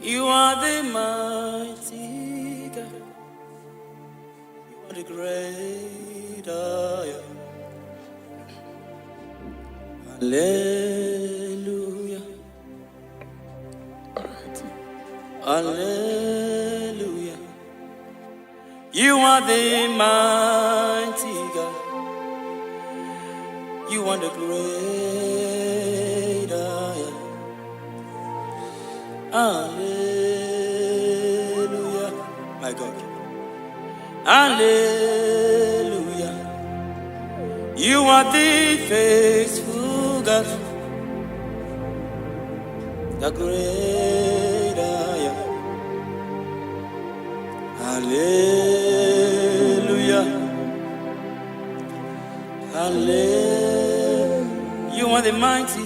You are the mighty God. You are the great I am. Hallelujah. Hallelujah. You are the mighty God. You are the great I am. Hallelujah. My God. Hallelujah. You are the faithful God. The great I am. Hallelujah. Hallelujah. You are the mighty.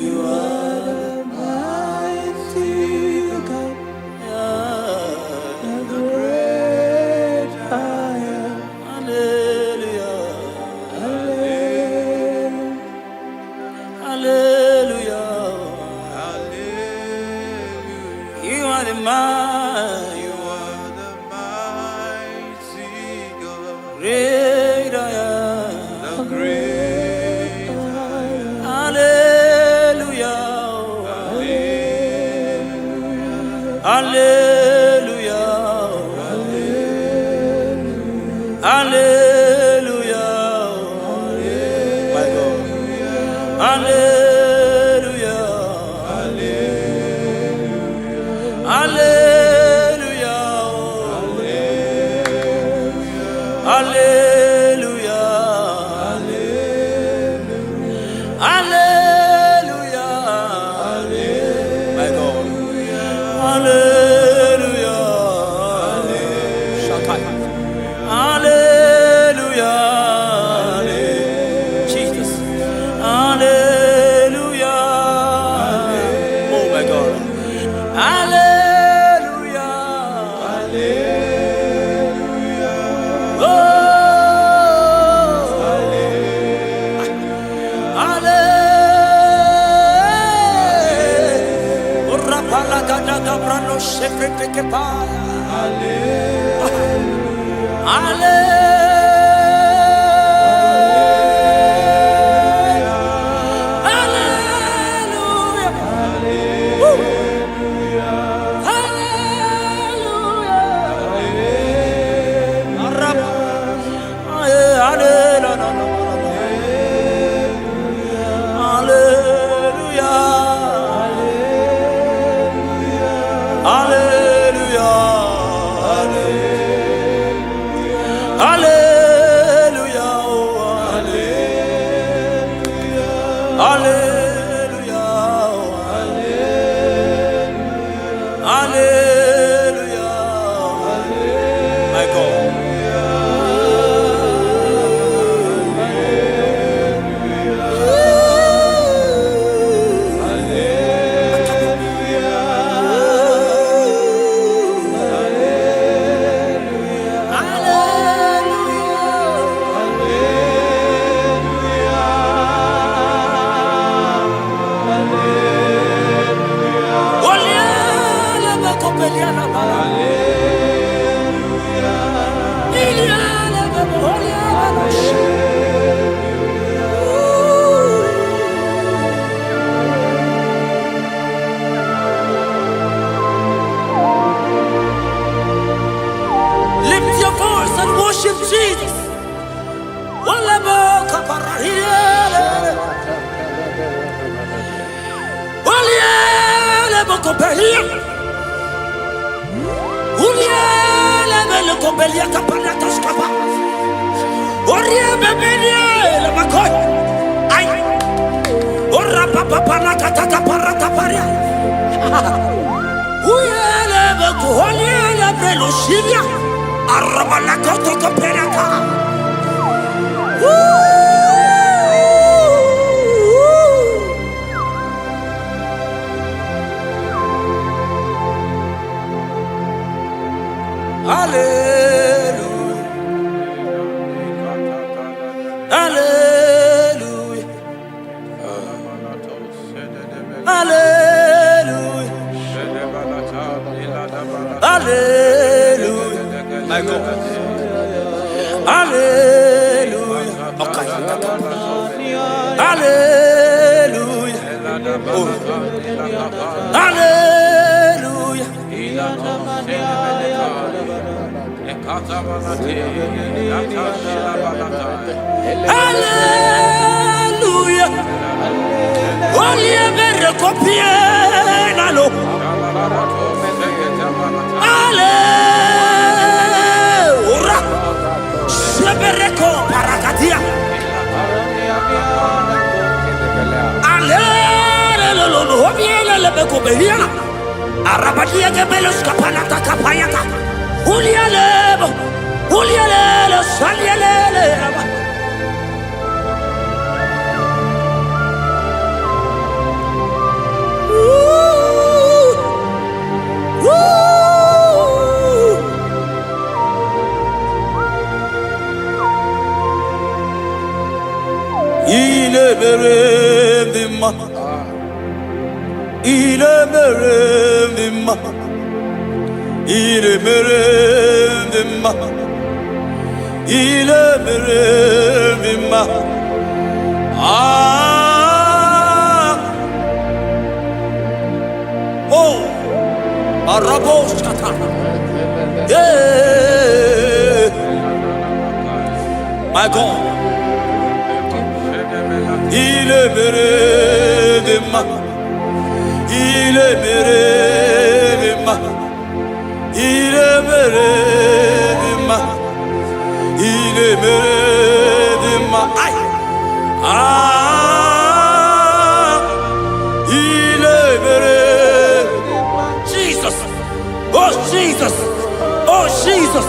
You are the mighty God. The great I am. Hallelujah. Hallelujah. Hallelujah. Hallelujah. You are the mighty. You are the mighty God. Great I am. The great I am. Hallelujah. Hallelujah. Hallelujah. Hallelujah. My God. Hallelujah. Hallelujah. Hallelujah. Hallelujah. Hallelujah. My God. Hallelujah. Shakai. Hallelujah. Jesus. Hallelujah. Oh my God. Hallelujah. Hallelujah. Oh. Hallelujah. Rapala gada brano shefete kepaya. Hallelujah. Hallelujah. Hallelujah. My God. Lift your voice and worship Jesus. Hallelujah. Hallelujah. Hallelujah. Hallelujah. My God. Hallelujah. Okay. Hallelujah. Oh. Hallelujah. Hallelujah. Only a better copy. Hallelujah. Shebereko parakatia. Hallelujah. Obiela lebeko behiana. Arabadia gebelos kapanata kapayaka. Ulialebo. Ulialelo salialele. İle verelim ma, ile verelim ma, ile verelim ma, ile verelim ma. Ah, oh, arabos kata, yeah, my God. Il est mere de ma, il est mere de ma, il est mere de ma, il est mere de ma. Aïe. Ah, il est mere. Jesus, oh Jesus, oh Jesus.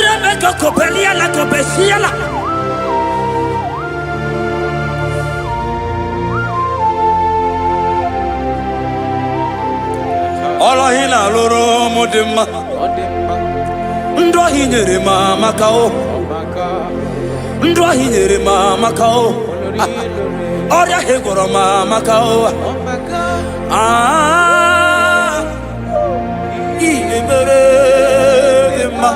Rebecca Copelia la Copesiala. Ola hina loro modema. Ndo hinyere mama kao. Ndo hinyere mama kao. Oria hegoro mama kao. Ah, imere ma.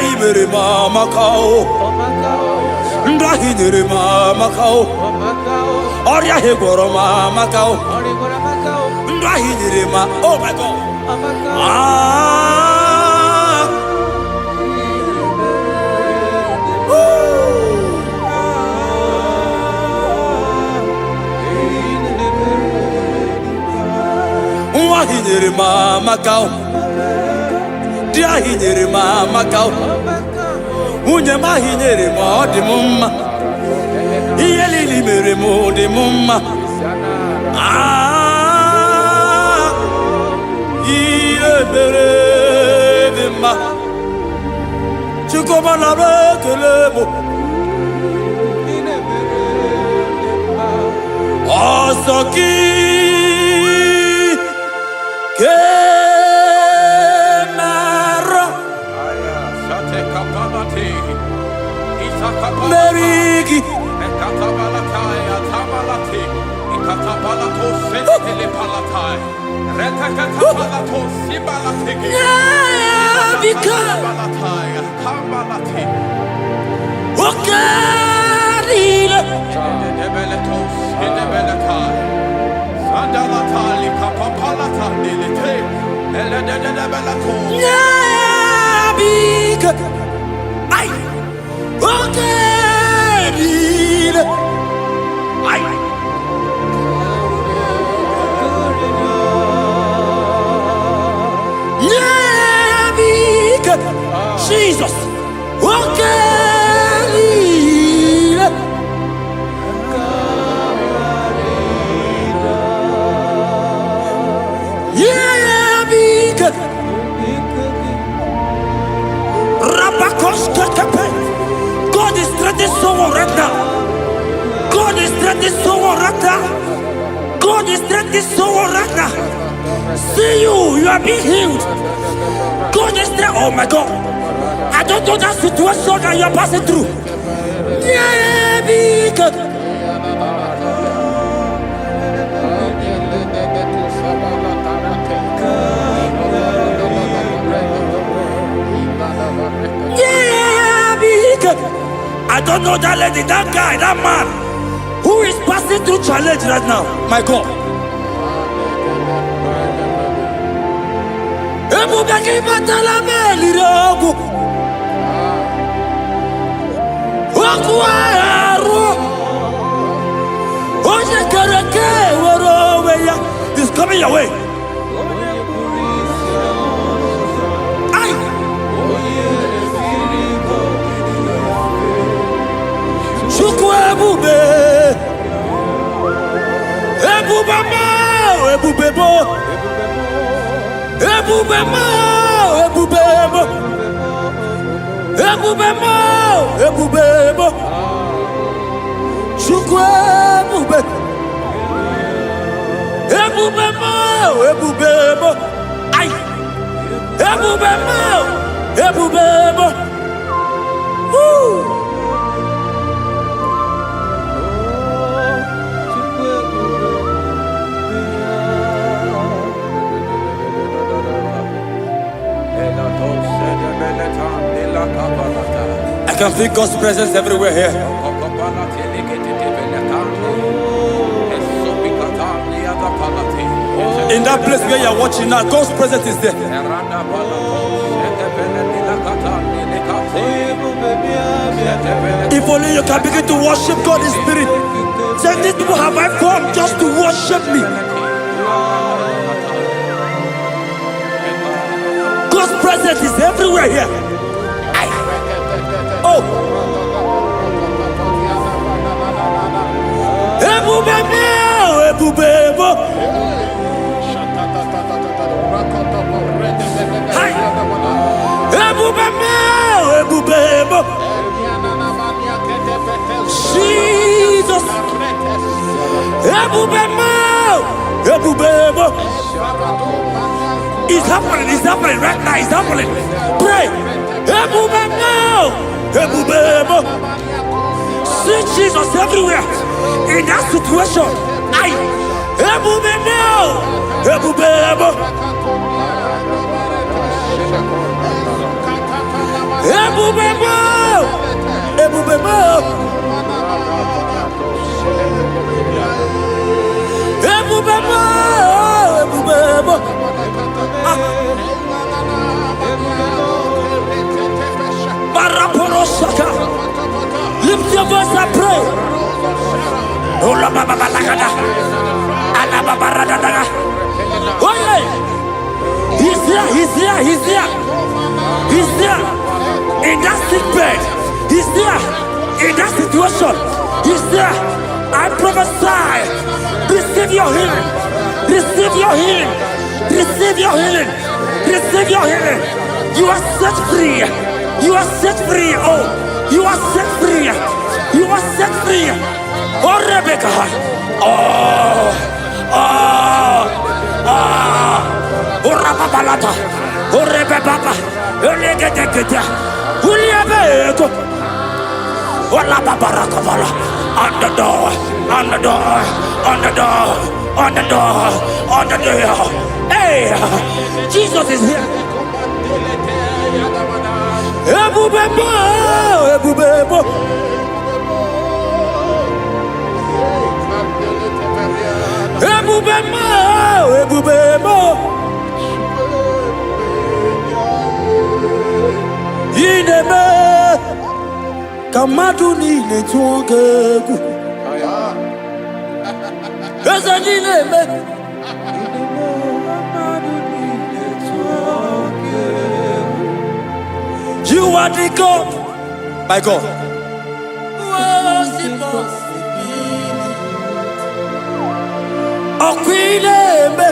Imere mama kao. Ndo hinyere mama kao. Oria hegoro mama kao. Ndo hinyere ma. Oh my God. Ah. Hinyere mama kao. Dia hinyere mama kao. Unye ma hinyere ma odi mumma. Iyeli li mere mo odi mumma. Ah, iye mere de ma. Chukoma la bekelebo. Osoki. Merigi Jesus, God is threatening someone right now. God is threatening someone right now. God is taking soul right now. See you are being healed. God is there. Oh my God. I don't know that situation that you are passing through. Yeah, because I don't know that lady, that guy, that man who is passing through challenge right now. My God. He's coming your way. I can feel God's presence everywhere here. In that place where you are watching now, God's presence is there. If only you can begin to worship God in spirit. Say, these people have I come just to worship me. God's presence is everywhere here. Oh. Jesus. It's happening right now, it's happening. Pray. See Jesus everywhere in that situation. Lift your voice and pray. Oh yeah. He's there. In that sick bed. He's there. In that situation. He's there. I prophesy. Receive your healing. Receive your healing. Receive your healing. Receive your healing. You are set free. You are set free. Oh, you are set free. You are set free. Oh, Rebecca. Oh, Rababalata. Oh, Rebecca. Oh, Legate. Uliabeto. Oh, Lababarakavala. On the door. Hey, Jesus is here. Ebubebo. Ineme kamadu ni netuogegu. Ezenileme. You are the God, my God. Okwileme.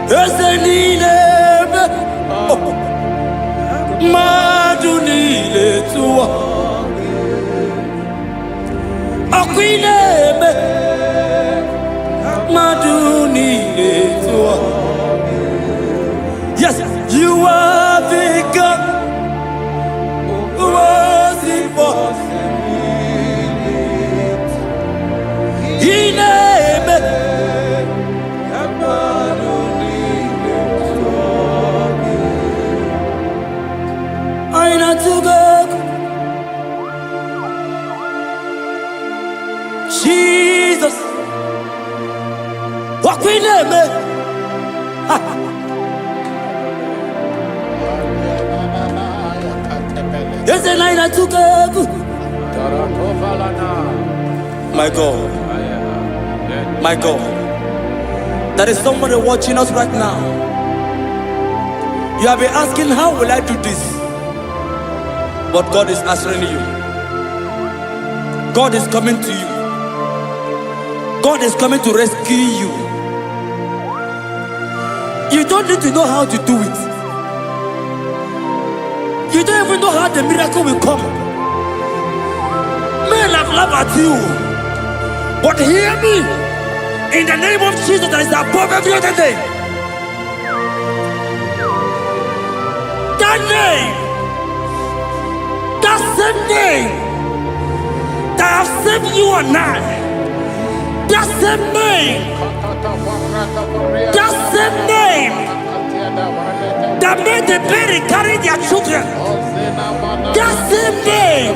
Ezenileme. Madunile tuwa. need it. Yes, you are the God who was impossible. In I not to go. Jesus, walk with me. Yes, and I not to go. My God, my God, there is somebody watching us right now. You have been asking, how will I do this? But God is answering you. God is coming to you. God is coming to rescue you. You don't need to know how to do it. You don't even know how the miracle will come. Men have laughed at you. But hear me. In the name of Jesus that is above every other name. That name. That same name. That have saved you and I. That same name. That same name. That made the baby carry their children. That same name.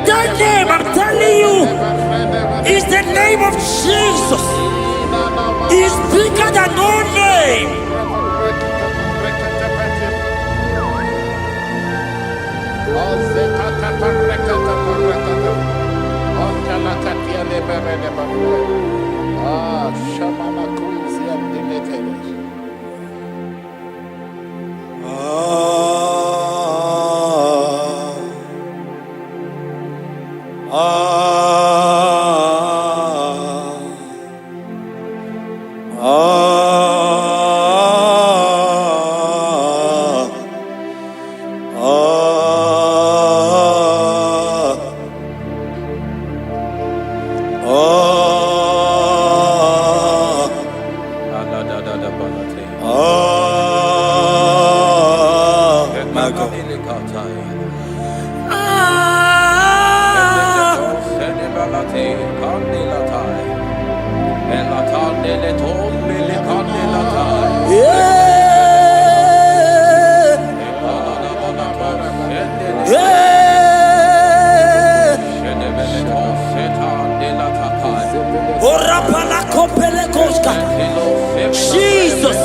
That name, I'm telling you, is the name of Jesus. He is bigger than all name. My God. Jesus.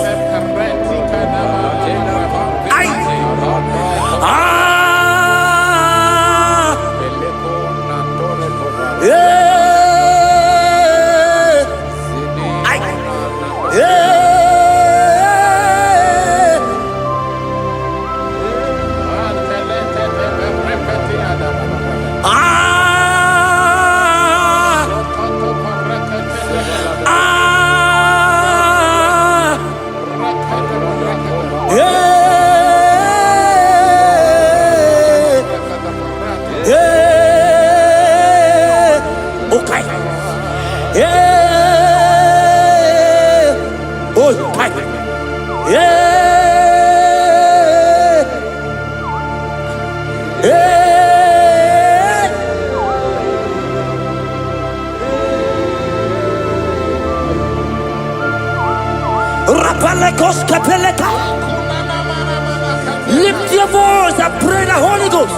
Lift your voice and pray the Holy Ghost.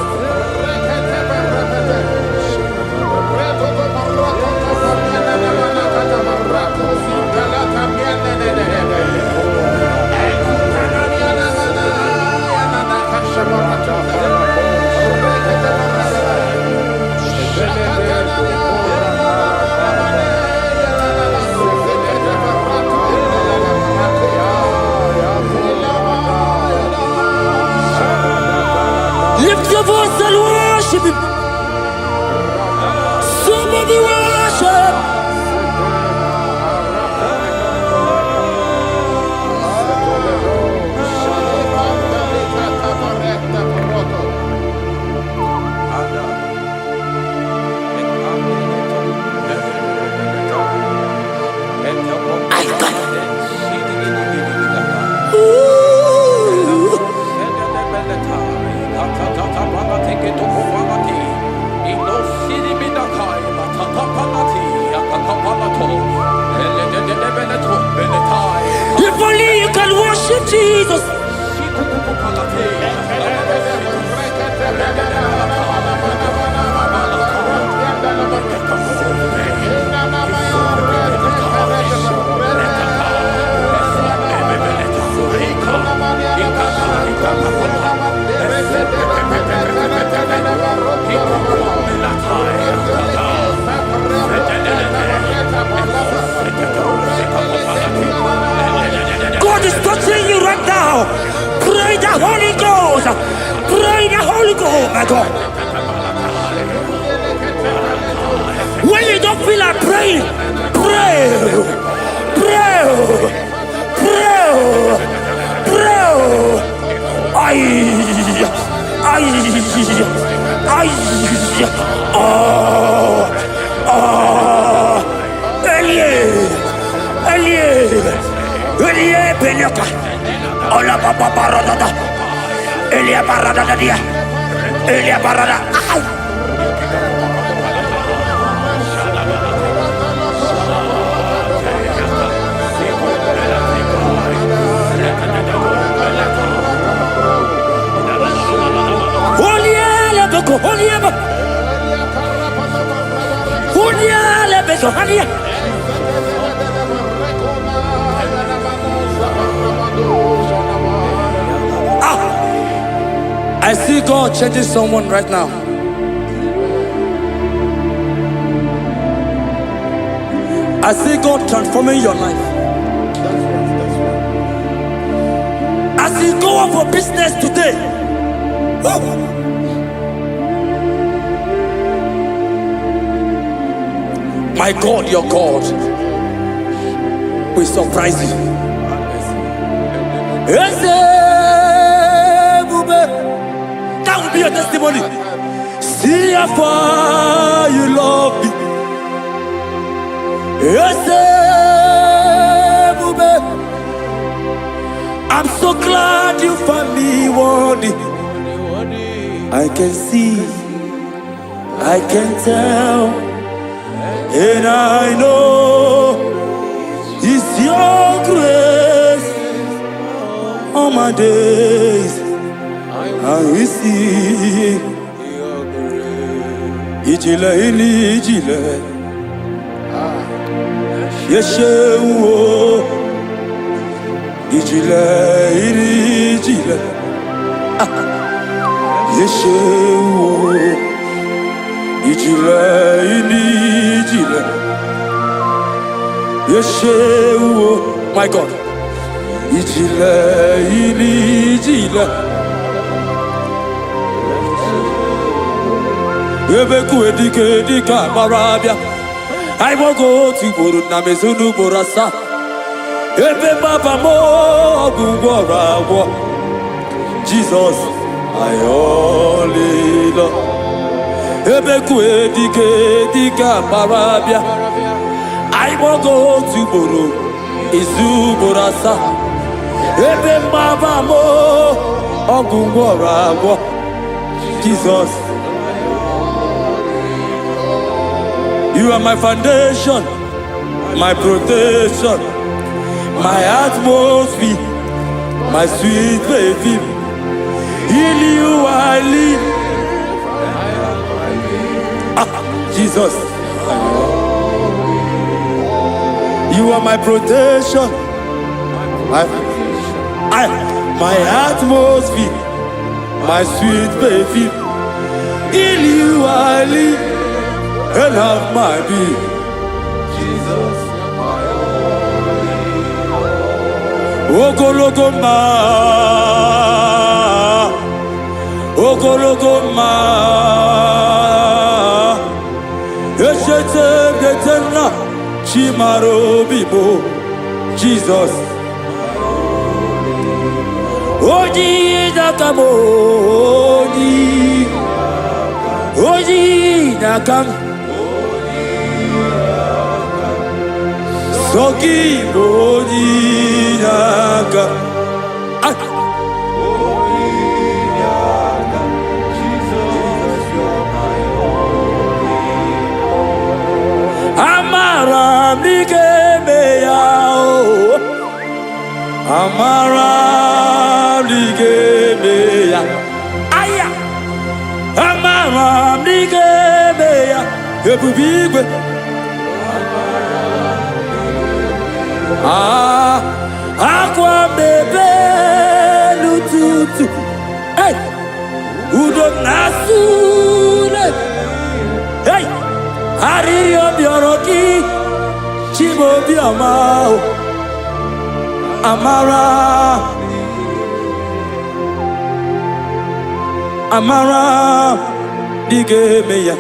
Lift your voice and worship Him. Somebody worship. If only you can worship Jesus. God is touching you right now. Pray the Holy Ghost. Pray the Holy Ghost, my God. When you don't feel like praying, pray. Pray. Pray. Pray. Elie Beleka, Ola Papa Barada, Elia Barada dia, Elia Barada. Holia Lebeko, Holia Lebeko, Holia. I see God changing someone right now. I see God transforming your life. As you go out for business today, my God, your God will surprise you. That will be your testimony. See how far you love me. I'm so glad you found me worthy. I can see, I can tell, and I know it's your grace all my days. I will see Ijile ili ijile Yeshewo Ijile ili ijile Yeshewo Ijile ili ijile Yeshewo. My God. Ijile ili ijile Ebeku edika marabia. I won't go to Guru Namezunu Borasa. Ebe Baba mo Gugora. Jesus, I only love. Ebeku edika marabia. I won't go to Guru Izu Borasa. Ebe Baba mo Gugora. Jesus. You are my foundation, my protection, my atmosphere, my sweet baby. In you I live. Jesus. You are my protection, my atmosphere, my sweet baby. In you I live. And have my being. Jesus, my only. Ogologoma, Ogologoma, Eshete Getena, Chimaro Bibo, Jesus. Oji Nakamo, Oji Nakam. Soki Boninaga. ebube igwe akwa bebe n'ụtụtụ udo na-asụle arịrị obiọrọ gị Chimaobiọma amara dị ga-eme ya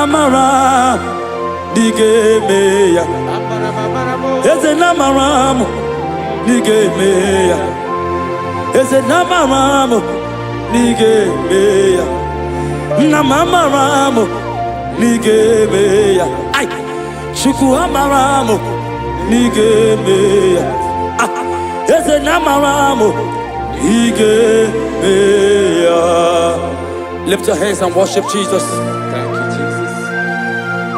amara dị ga-eme ya eze na amara m dị ga-eme ya eze na amara m dị ga-eme ya nna m amara m dị ga-eme ya Chukwu amara m dị ga-eme ya eze na amara m dị ga-eme ya. Lift your hands and worship Jesus. Thank you, Jesus.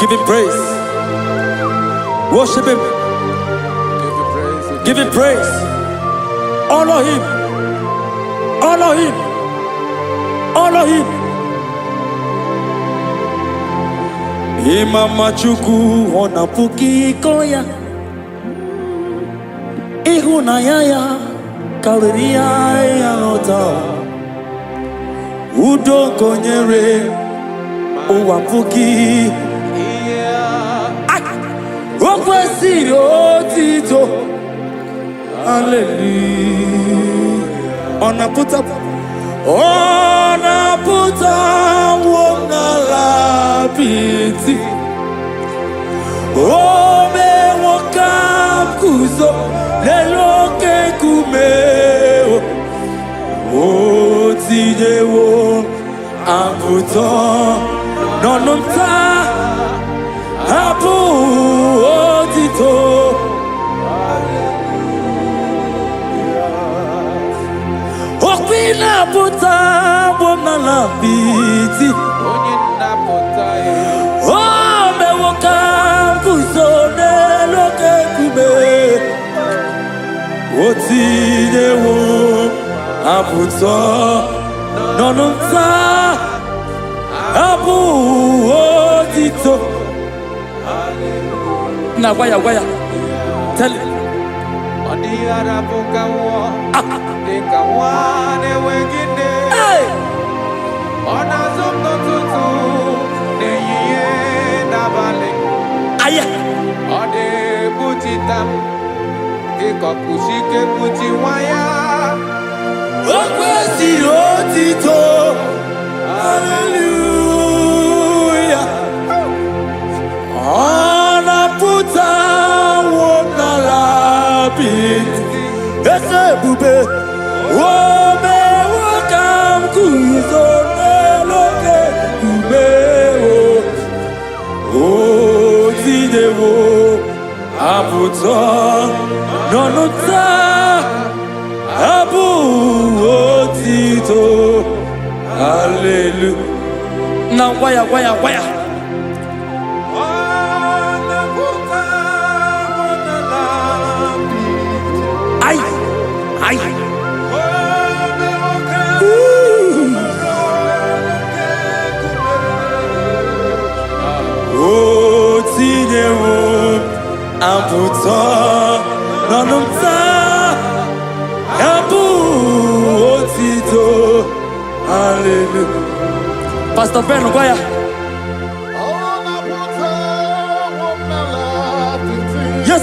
Give him praise. Worship him. Give you praise. Give him praise. Honor him. Honor him. Honor him. Imama Chukwu ona puki koya. Ihunanya ya kariria ya nota. Udo konyere ụwa puki. O kwesịrị otito. Hallelujah. Ọ na-apụta nwụọ n'ala apịtị. O mee nwoke guzo n'elu oke nkume. O tinyewo apụta n'ọnụ nta. Abụ otito. Okwi na-apụta bụ n'ala apịtị. O mewo ka guzo n'elu oke nkume. O tinyewo apụta n'ọnụ nta. Abụ otito. Na waya tell him. Hey! Aye! O kwesịrị otito. Hallelujah. Ọ na-apụta nwụọ n'ala apịtị. Eze ebube. O mewo ka m guzo n'elu oke nkume. O tinyewo apụta n'ọnụ nta. Abụ otito. Hallelujah. Na waya. Ay. O tinyewo apụta n'ọnụ nta. Abụ otito. Hallelujah. Pastor Ben Gwaya. Yes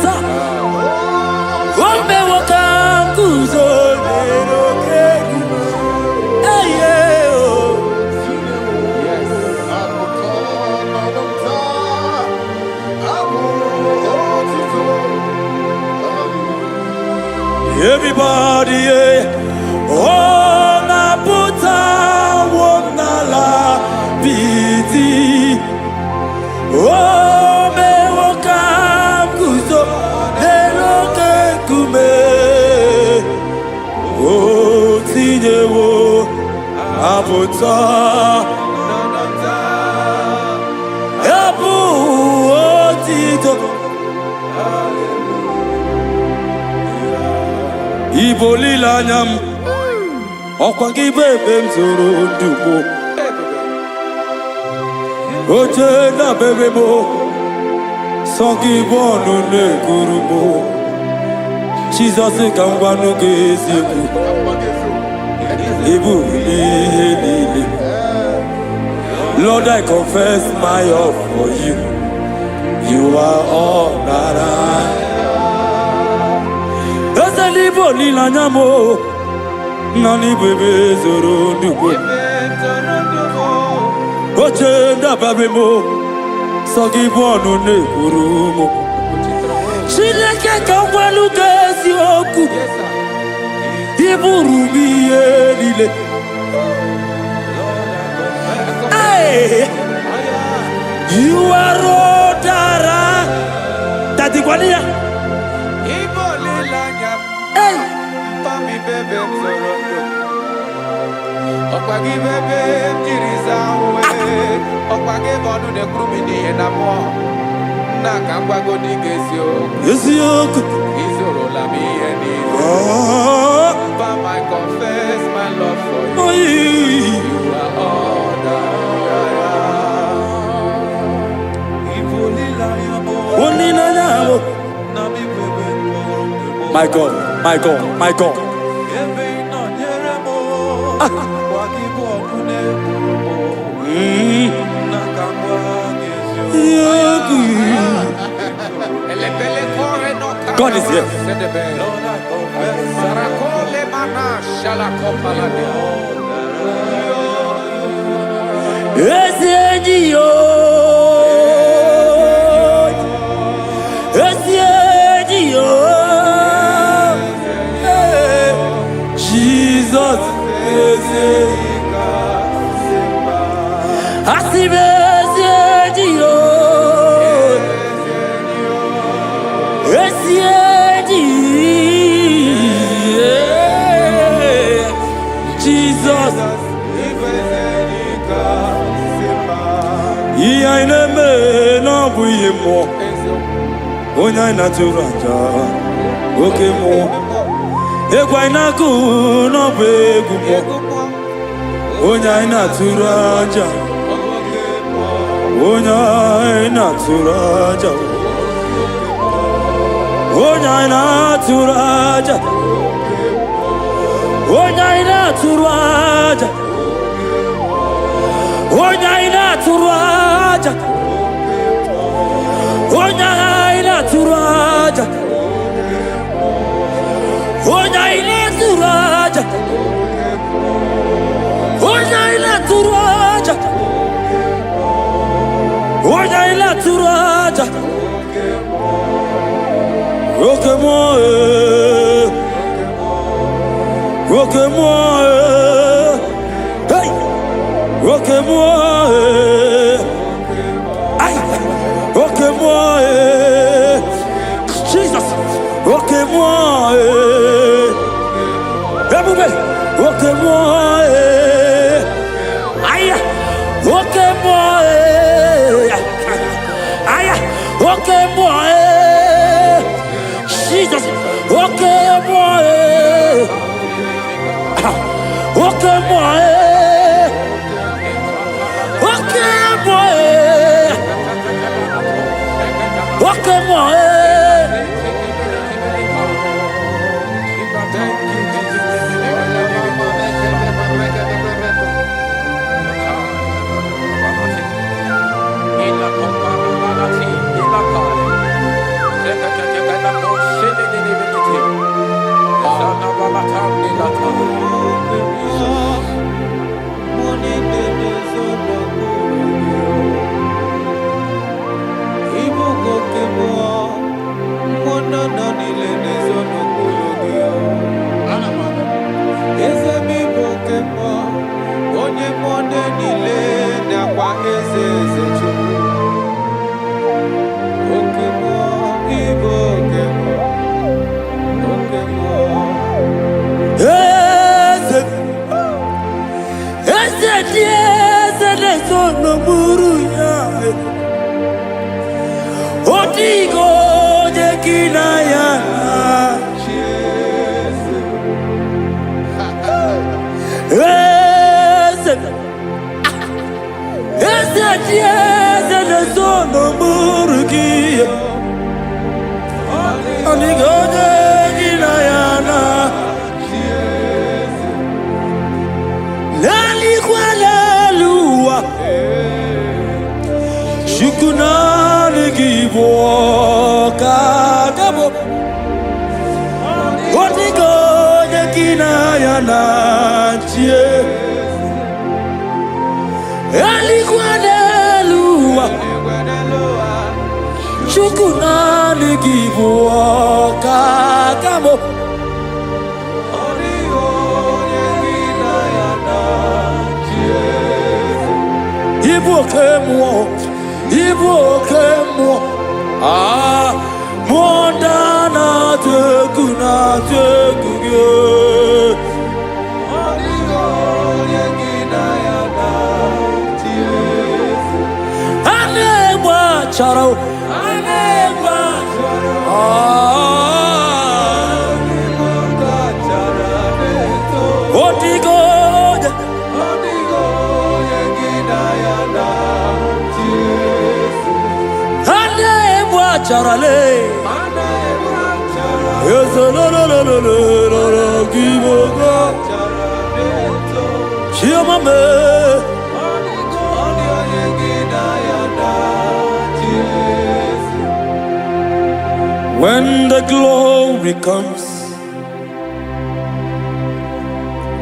sir. Ombe wakam kuzo lero kegu. Everybody, oh na puta wonala piti. Oh me wakam kuzo lero kekume. Oh tinyewo aputa. Apu otito. Ibo lilanyam ọkwa gị bụ ebe m zoro ndụgbo. Oche na bebe mo, songi bonu ne kurumo. Jesus kangwanu kesiku, ibu lili. Lord, I confess my love for you. You are all that I. Ese libo lila nyamo, nani bebe zoro nubo. Oche na bebe mo, songi bonu ne kurumo. Chineke kangwanu kesiku, ibu lili. You are Rodara. Tati Guania. Hey. Pami bebe mzorondo. Okwagi bebe mjirizawe. Okwagi bonu de krumini enamo. Nakangwa godi gesio. Gesio. Izoro lami eni. Pam, I confess my love for you. You are all that my God, my God, my God. God is here. Jesus, Egwainaku no begumo Onya turaja Onya turaja Onya turaja Onya turaja Onya turaja Onya turaja Onya turaja Onya turaja Onya turaja Roke moi Hey Roke moi Ay Roke moi Jesus Roke moi Ok moi, aïe, ok moi, aïe, ok moi, Jesus, ok moi, ok moi, ok moi, ok moi. Yeah. Shukunani igbo kagabo. Odigo yekina yana chie. Alikwaneluwa. Shukunani igbo kagabo. Igbo kemo, mondana teguna teguge. Anegba charo, Odigo. Charale, when the glory comes,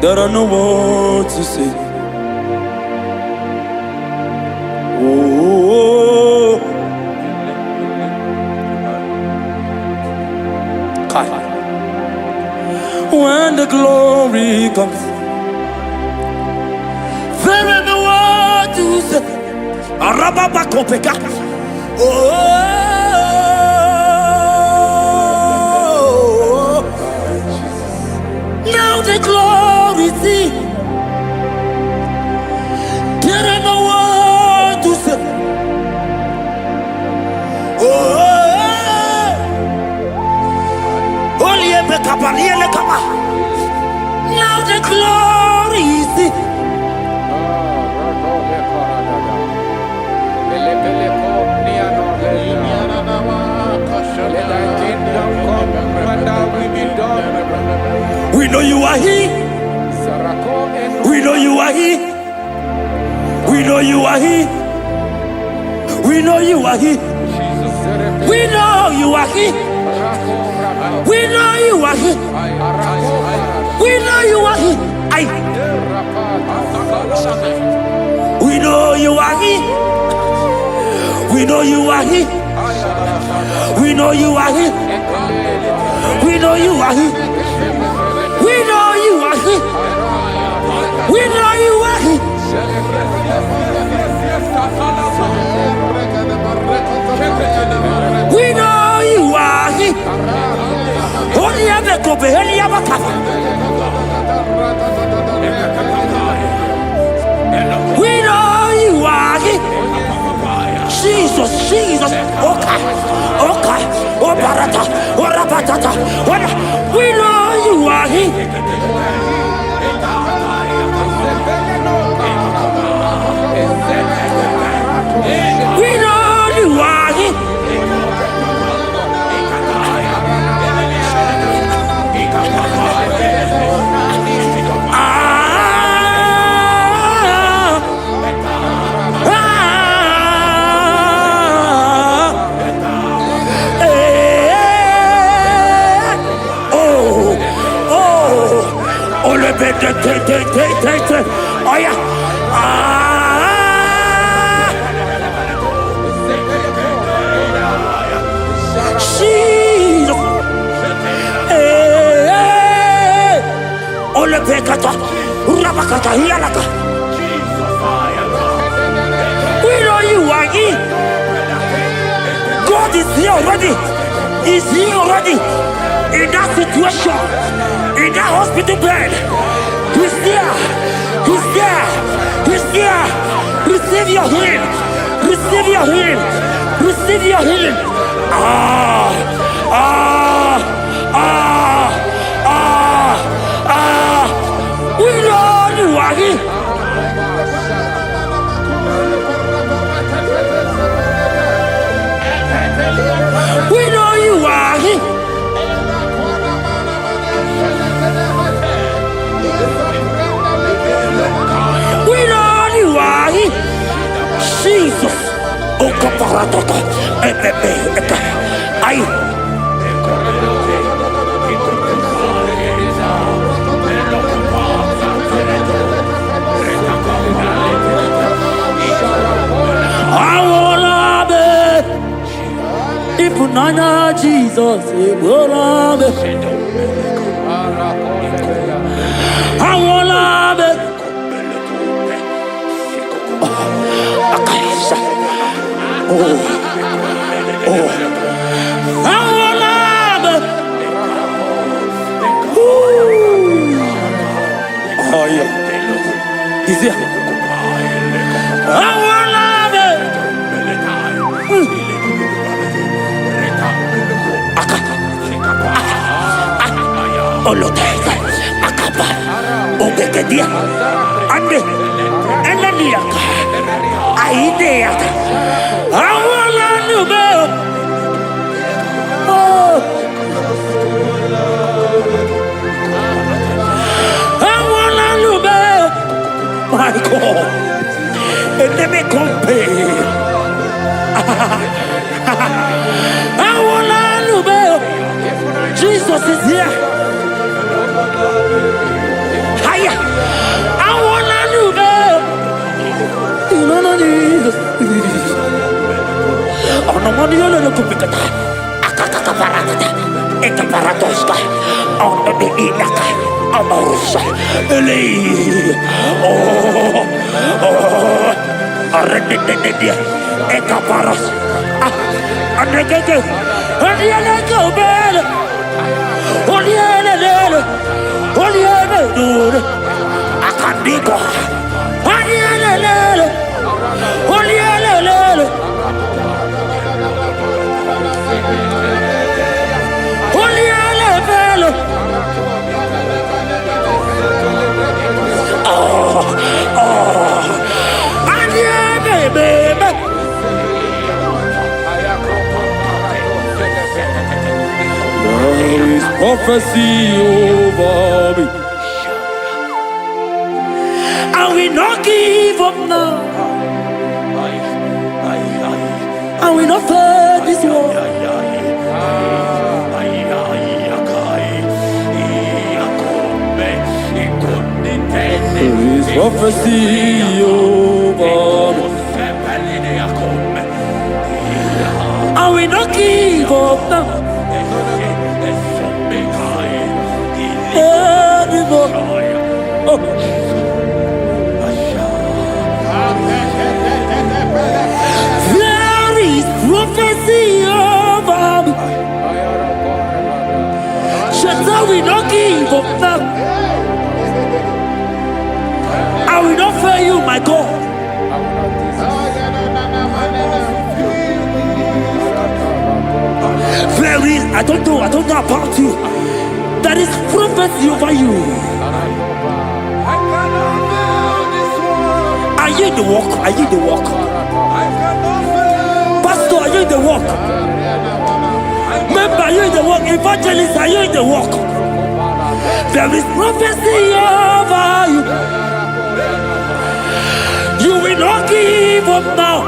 there are no words to say. Oh. When the glory comes, there is no word to say. Arababakopeka. Oh, now the glory see. There is no word to say. Oh. Now the glory is it. We know you are here. We know you are here. We know you are here. We know you are here. We know you are here. We know you are here. We know you are here. We know you are here. We know you are here. We know you are here. We know you are here. We know you are here. We know you are here. We know you are here. Only ever go be only ever cover. We know you are here. Jesus, Jesus, okay, okay, oh barata, oh rabatata, we know you are here. We know you are here. Oh yeah. Jesus. Ole pekata. Rabakata hialaka. We know you are here. God is here already. He's here already. In that situation, in that hospital bed, He's there. He's there. He's there. Receive your healing. Receive your healing. Receive your healing. We know you are here. We know you are here. We know you are here. Nana Jesus, I want it. Oh yeah, is it? I want it. Oloteka, akaba, ogekedia, ande, enaniaka, aideaka, awala nube, oh, awala nube, my God, enemy compare, awala nube, Jesus is here. Hiya! I wanna do that. No, no, no. Oh, no, no, no, no, no. Akaka parata. Eka paratoska. On the inaka. Amorsa. Eli. Oh. Arredededia. Eka paras. Anegege. Anegege bel. Oliele. Oliele. Akandiko. Oliele. Oliele. Oliele. Baby. There is prophecy over me. I will not give up now. I will not fear this war. There is prophecy over me. I will not give up now. Oh. There is prophecy over me. Shall we not give up now? I will not fail you, my God. There is, I don't know about you. There is prophecy over you. Are you in the walk? Are you in the walk? Pastor, are you in the walk? Member, are you in the walk? Evangelist, are you in the walk? There is prophecy over you. You will not give up now.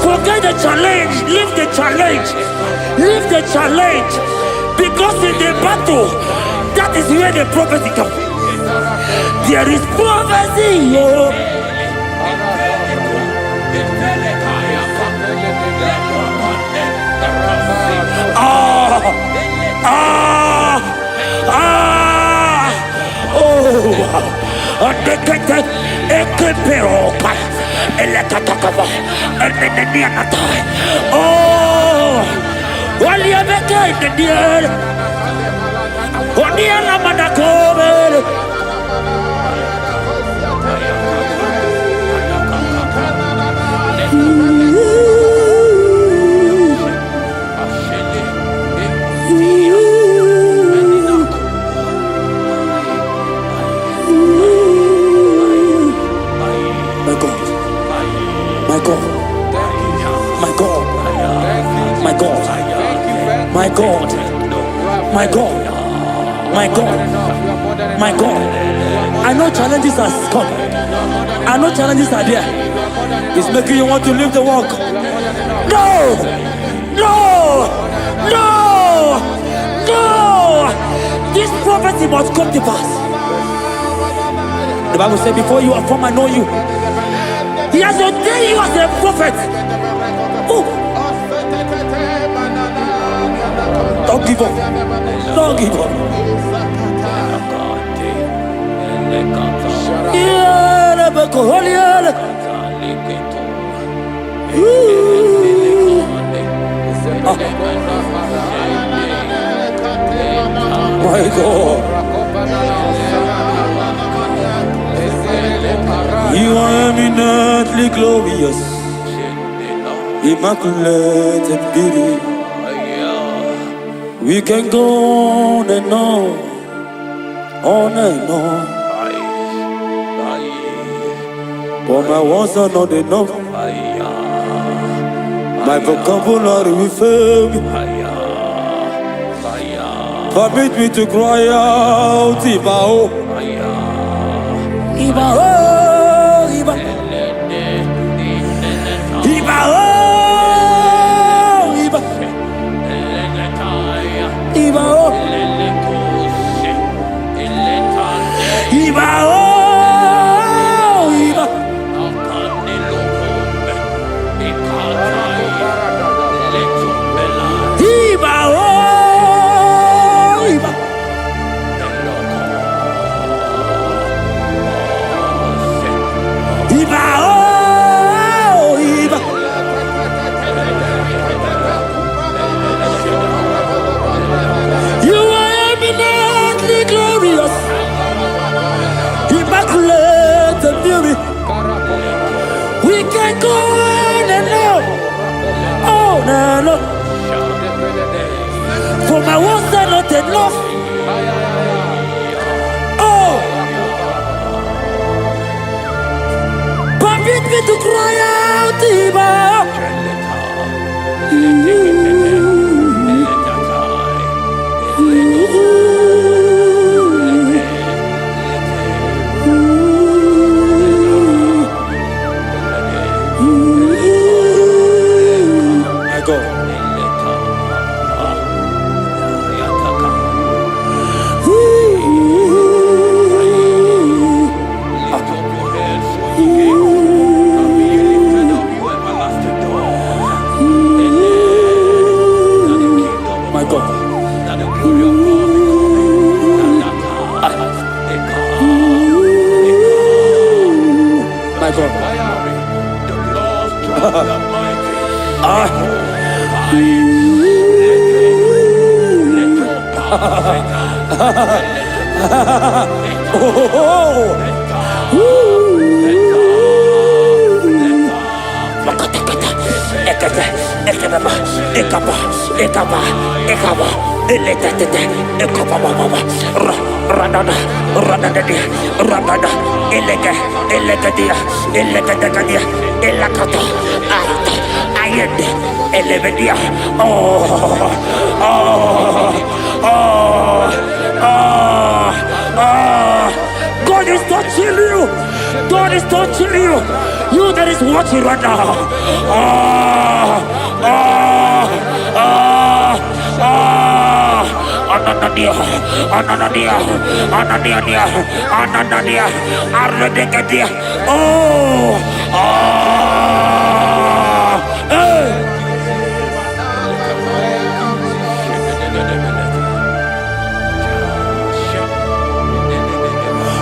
Forget the challenge. Leave the challenge. Leave the challenge. Because in the battle, that is where the prophecy comes. There is prophecy. Oh. My God, I know challenges are come. I know challenges are there. It's making you want to leave the walk. No! No! No! No! This prophecy must come to pass. The Bible said, before you are formed, I know you. He has ordained you as a prophet. Oh. Don't give up. Don't give up. My God. You are eminently glorious, immaculate and beauty. We can go on and on and on. But my words are not enough. My vocabulary will fail me. Permit me to cry out, Ibao. Ibao, Ibao. Ibao, Ibao. Ibao, Ibao. You are eminently glorious, immaculate and beauty. We can go on and on. For my words are not enough. Oh, permit me to cry out, Ibao. My God. God is touching you. God is touching you. You that is watching right now.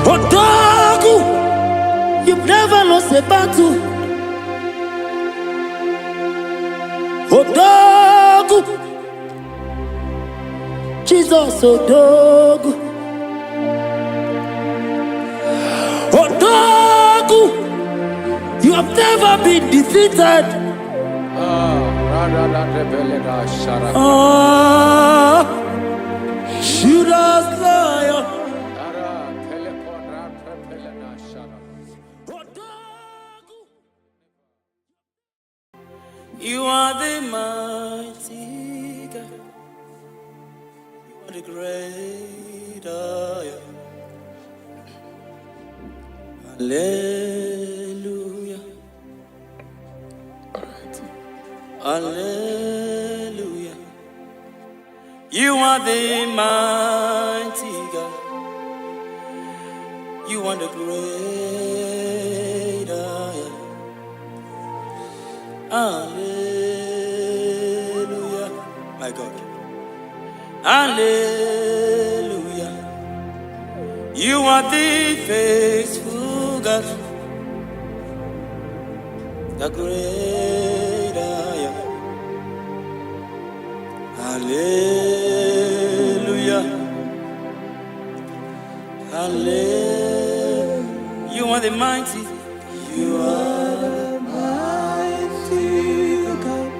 Odagu, you've never lost a battle. Odagu, Jesus, Odagu. Odagu, you have never been defeated. Judas lion. You are the mighty God. You are the great I am. Hallelujah. All right. Hallelujah. You are the mighty God. You are the great I am. Hallelujah. My God. Hallelujah. You are the faithful God. The great I am. Hallelujah. Hallelujah. You are the mighty. You are the mighty God.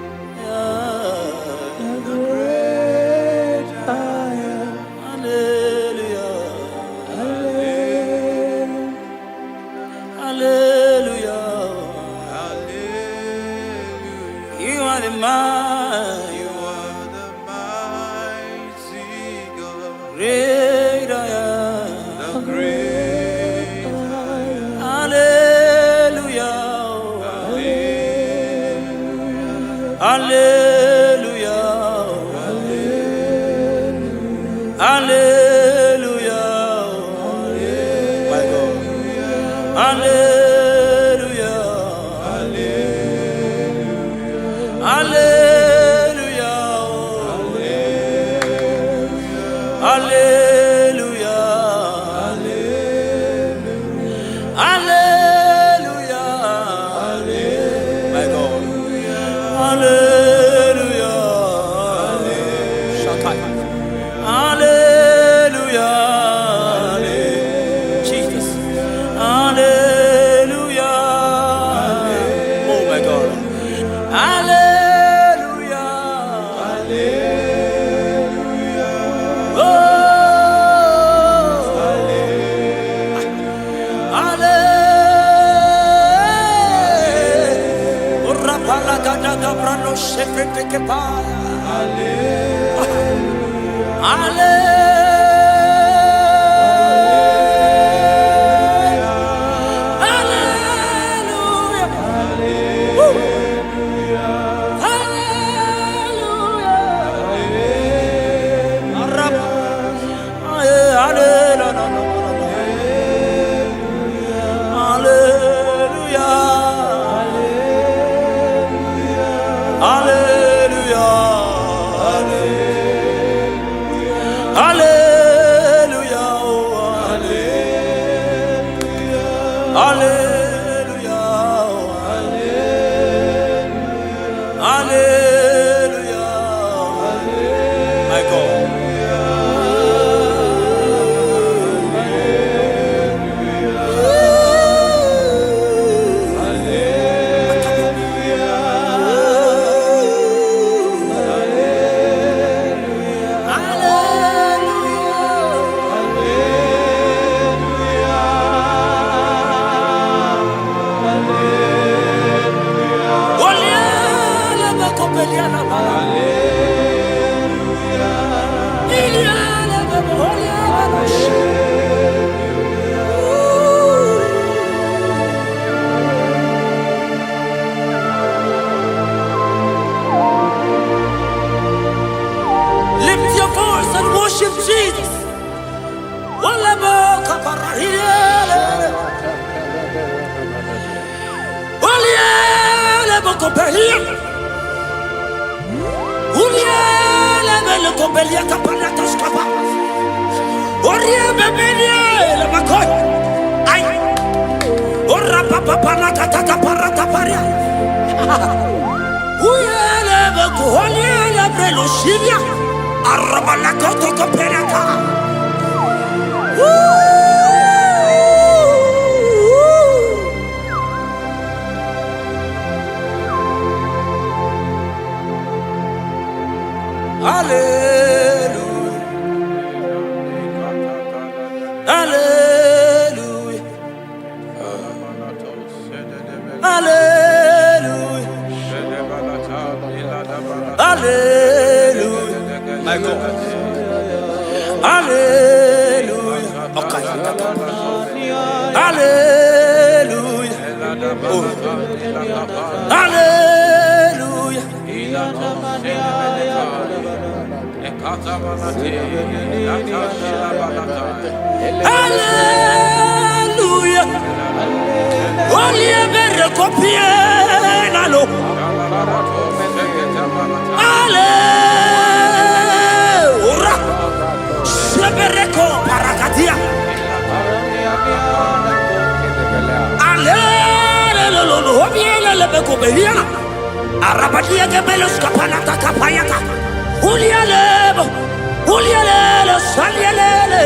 The great I am. Hallelujah. Hallelujah. Hallelujah. You are the mighty. You are the mighty God. Great I am. The great I am. Hallelujah. Hallelujah. Hallelujah. Hallelujah. My God. Hallelujah. Hallelujah. Hallelujah. Hallelujah. Hallelujah. My God. Hallelujah. Shakai. Hallelujah. Jesus. Hallelujah. Oh my God. Hallelujah. Hallelujah. Oh. Hallelujah. Rapala gada gabrano shefete kepaya. Hallelujah. Hallelujah. My God. Lift your voice and worship Jesus. Hallelujah. Hallelujah. Hallelujah. Hallelujah. My God. Hallelujah. Okay. Hallelujah. Oh. Hallelujah. Hallelujah. Only a better copy. Hallelujah. Shebereko parakatia. Hallelujah. Obiela lebeko behiana. Arabadia gebelos kapanata kapayaka. Ulialebo. Ulialelo salialele.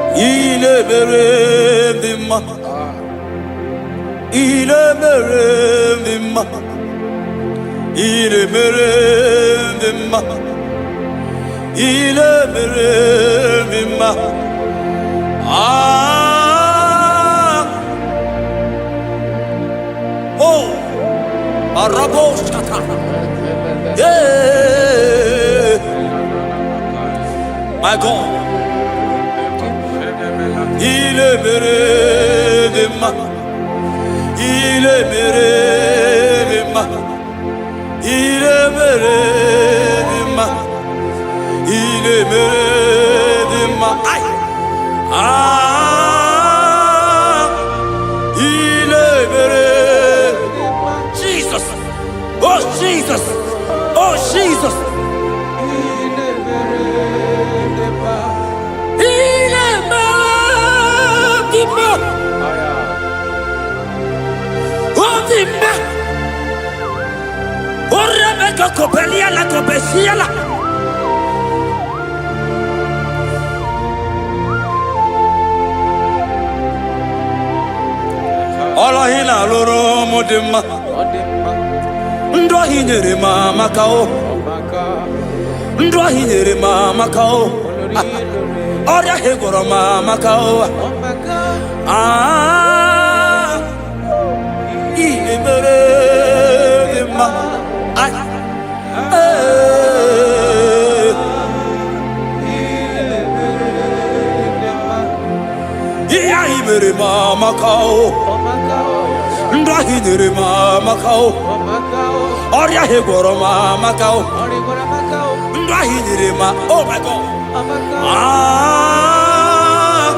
Il est merveilleux, il est merveilleux, il est merveilleux, il est merveilleux. Ah, oh, Arabo Shaka, yeah, my God. Il est merveilleux, il est merveilleux, il est merveilleux, il est merveilleux. Ah, il est merveilleux. Jesus, oh Jesus, oh Jesus. Rebecca Copelia la Copesiala. Ola hina loro modema. Ndo hinyere mama kao. Ndo hinyere mama kao. Oria hegoro mama kao. Ah, ile mere ma. Ay. Iya imere mama kao. Ndo hinyere mama kao. Oria hegoro mama kao. Ndo hinyere ma. Oh my God. Ah.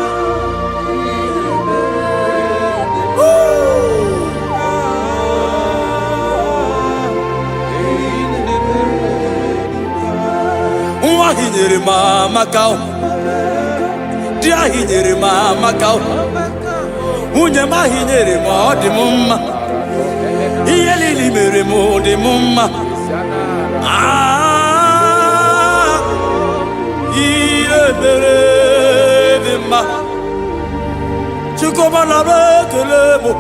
Wa hinyere mama kao. Dia hinyere mama kao. Unye ma hinyere ma odi mumma. Iye lili mere mo odi mumma. Ah, iye mere de ma. Chukoma la bekelemo.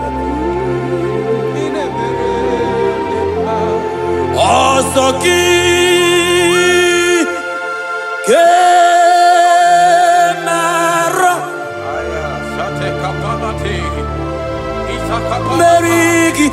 Osoki Kemara Merigi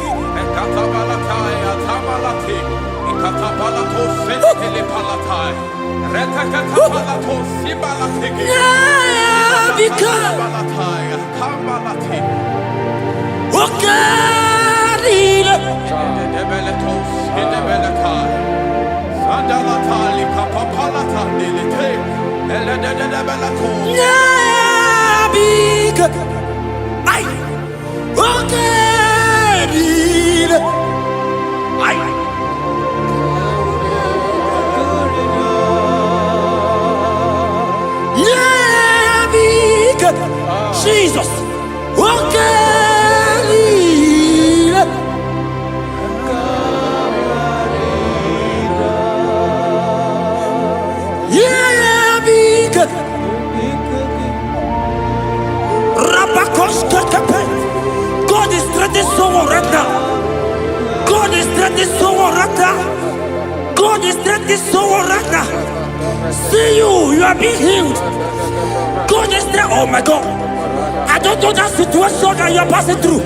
Jesus, God is threatening someone right now. God is threatening someone right now. God is threatening someone right now. See you are being healed. God is there. Oh my God. I don't know that situation that you are passing through.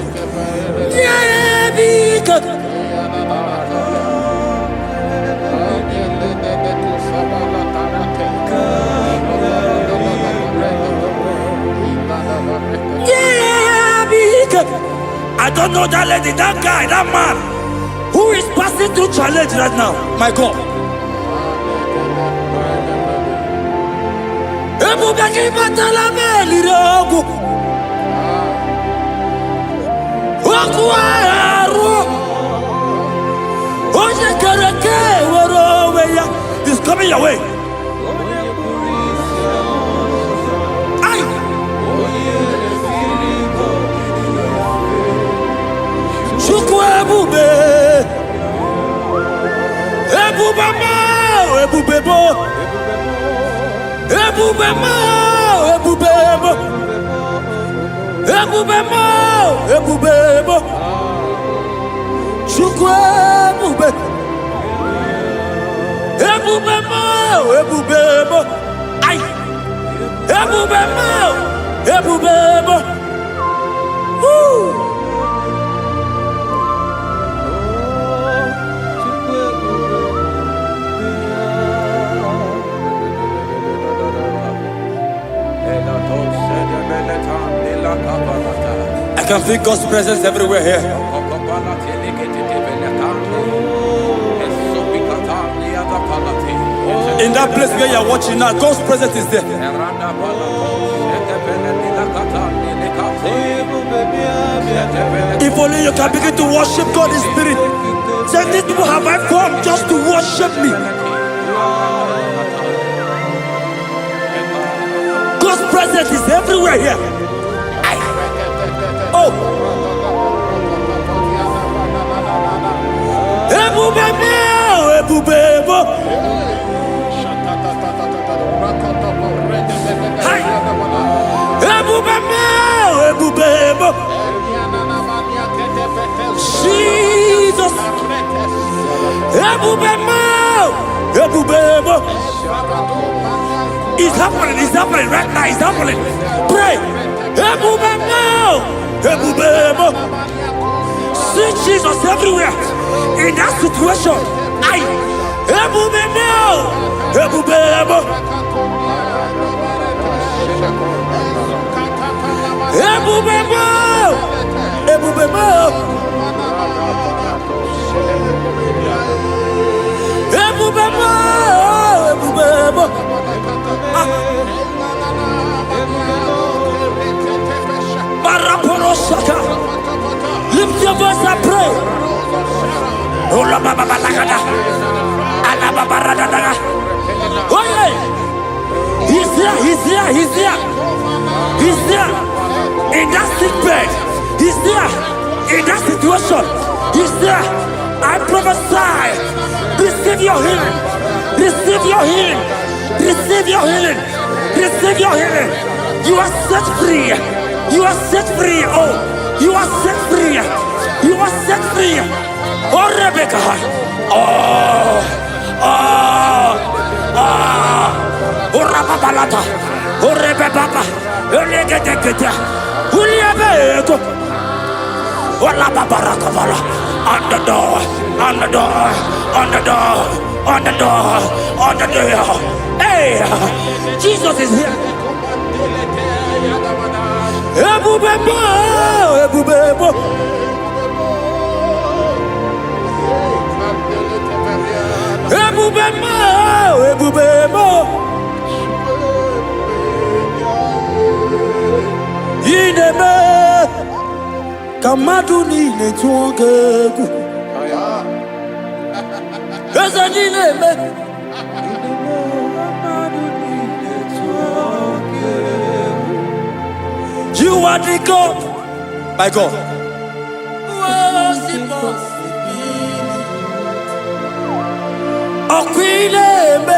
Yeah, big. I don't know that lady, that guy, that man who is passing through challenge right now. My God. Ebubeki batalame lirogu. Okuaru. Oje kereke woroweya. He's coming your way. Ay. Chukwu ebube. Ebubema, ebubebo. Ebubema, ebubebo. Ebubema, ebubebo. Chukwu ebube. Ebubema, ebubebo. Ay. Ebubema, ebubebo. Woo. I can feel God's presence everywhere here. In that place where you are watching now, God's presence is there. If only you can begin to worship God in spirit. Say, these people have I come just to worship me. God's presence is everywhere here. Oh. Ebubebo, ebubebo. Hi. Ebubebo, ebubebo. Jesus. Ebubebo, ebubebo. It's happening right now, it's happening. Pray. Ebubebo, ebubebo. See Jesus everywhere. In that situation, I ebubebo, ebubebo. Ebubebo, ebubebo. Ebubebo, ebubebo. Baraporosaka. Lift your voice and pray. Ola baba balagada. Ala baba radada. Oh yeah. He's here, he's here, he's here. He's there. In that sick bed. He's there. In that situation. He's there. I prophesy. Receive your healing. Receive your healing. Receive your healing. Receive your healing. You are set free. You are set free. Oh, you are set free. You are set free. Oh, Rebecca. Oh, oh, oh. Oh, Rababalata. Oh, Rebecca. Oh, Legate. Uliabeko. Oh, Lababarakabala. On the door. On the door. On the door. On the door. On the door. Hey, Jesus is here. Ebubebo, ebubebo. Ebubebo, ebubebo. Ineme, kamadu ni netuongegu. Eza ineme. You are the God, my God. Was impossible. Oh, Queen Ebe.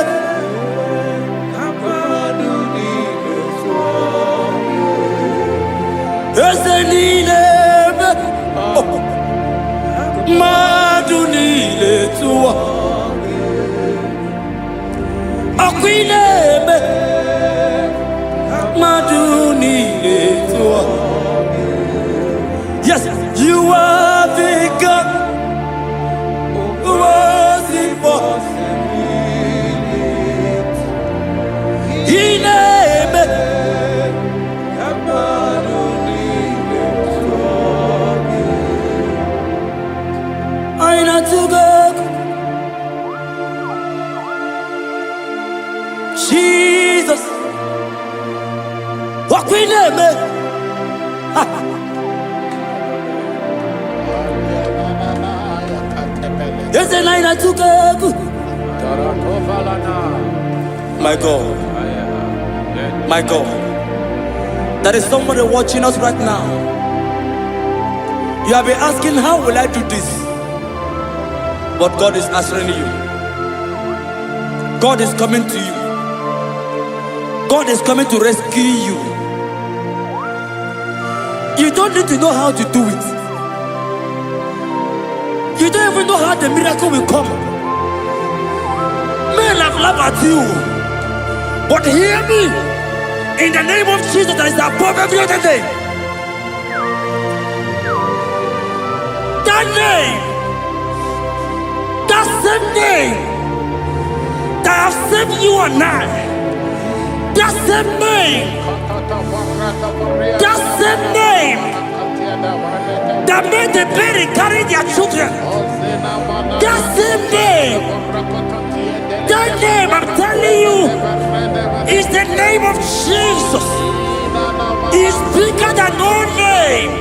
Ezeline Ebe. Madunile Tua. Oh, Queen Ebe. Madunile Tua. Yes, you are the God who was impossible. There's a line I took up. My God. My God. There is somebody watching us right now. You have been asking, how will I do this? But God is answering you. God is coming to you. God is coming to rescue you. You don't need to know how to do it. You don't even know how the miracle will come. Men have laughed at you. But hear me. In the name of Jesus that is above every other name. That name. That same name. That have saved you and I. That same name. That same name. That made the baby carry their children. That same name. That name, I'm telling you, is the name of Jesus. It's bigger than all name.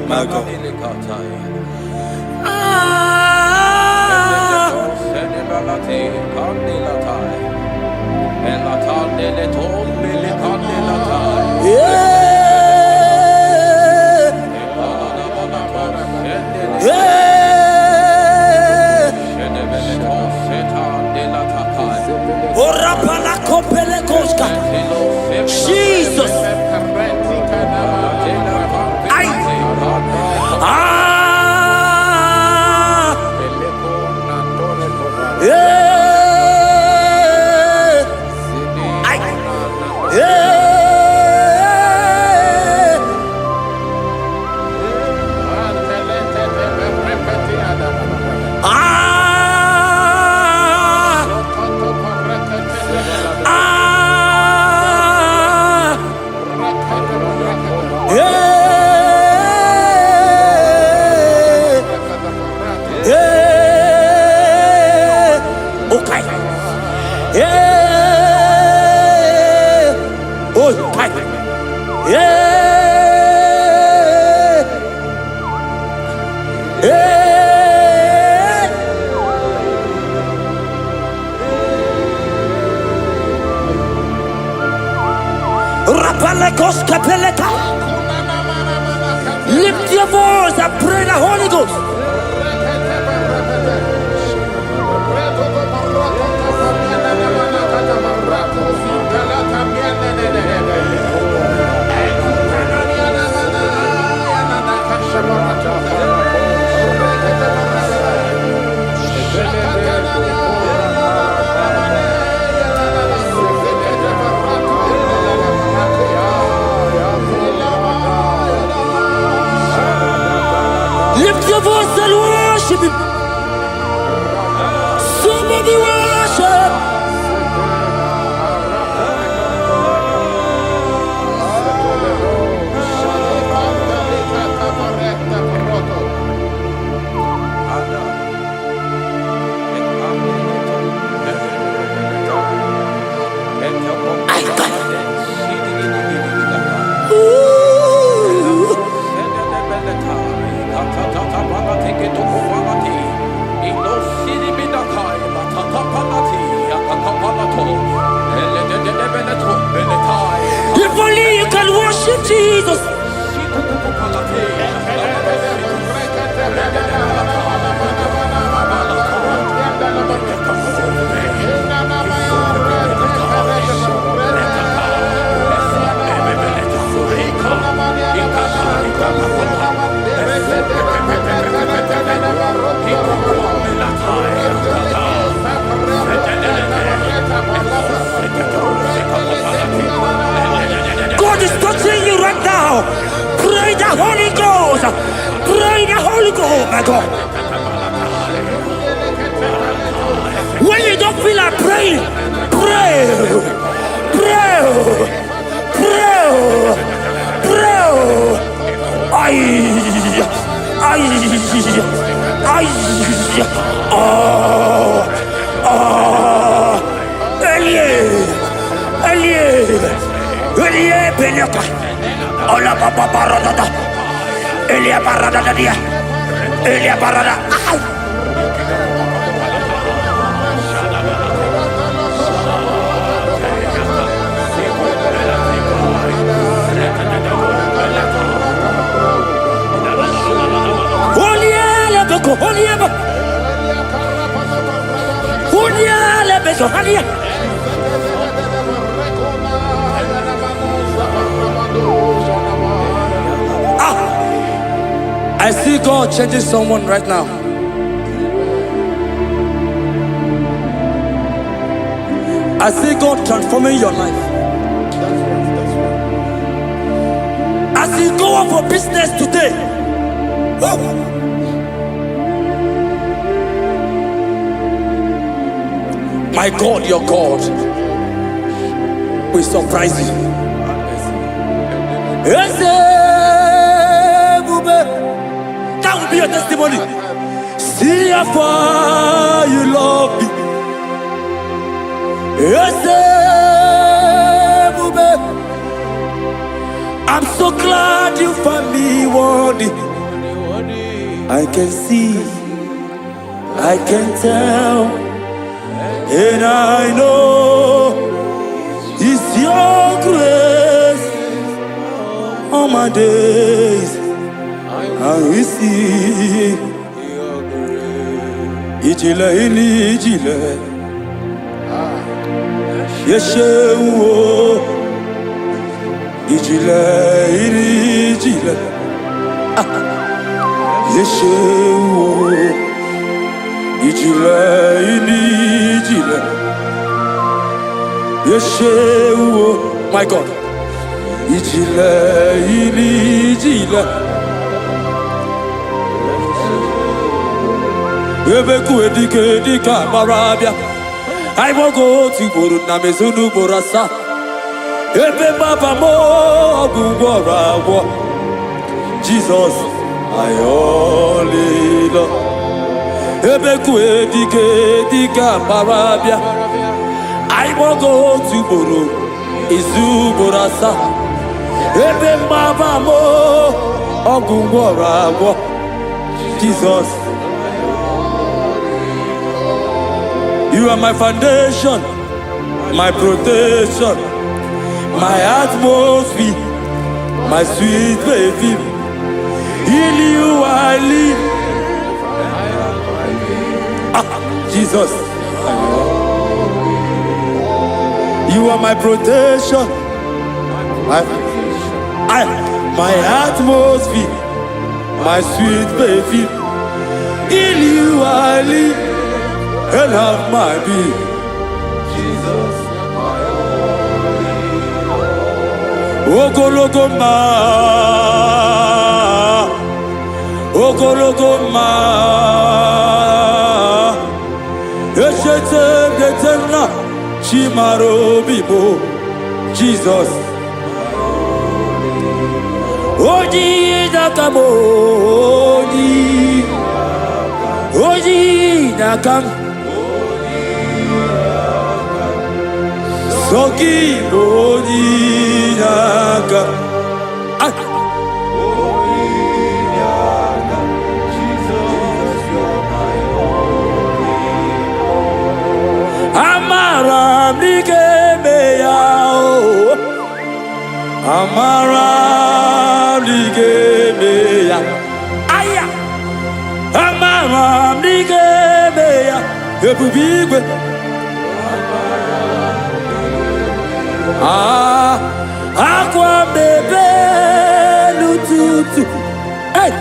My God. Jesus. Lift your voice and pray the Holy Ghost. Lift your voice and worship Him. Somebody worship. If only you can worship Jesus. Oh my God. When you don't feel like praying, pray. Pray. Pray. Pray. Ay. Oh. Elie Beneka. Ola Papa Parada. Elia Parada dia. Elia Parada. I see God changing someone right now. I see God transforming your life. As you go out for business today, my God, your God will surprise you. That will be your testimony. See how far you love me. I'm so glad you found me worthy. I can see, I can tell, and I know it's your grace all my days. I will see Ijile ini ijile Yeshewo Ijile ini ijile Yeshewo Ijile ini ijile Yeshewo. My God. Ijile ini ijile Ebeku edike dika marabia. I won't go to Guru Namezunu Borasa. Ebe Baba mo Gugora. Jesus, I only love. Ebeku edike dika marabia. I won't go to Guru Izu Borasa. Ebe Baba mo Gugora. Jesus. You are my foundation, my protection, my atmosphere, my sweet baby. In you I live. Jesus. You are my protection, my atmosphere, my sweet baby. In you I live. And have my being. Jesus, my only. Ogologoma, Ogologoma, Eshete Getena, Chimaro Bibo, Jesus. Oji Nakamo, Oji Nakam. Soki Onyinaka. Onyinaka. Jesus, you're my only. Amara Mikemeya. Amara Mikemeya. Aya. Amara Mikemeya. Ebubigwe. Aqua bebe lututu. Hey,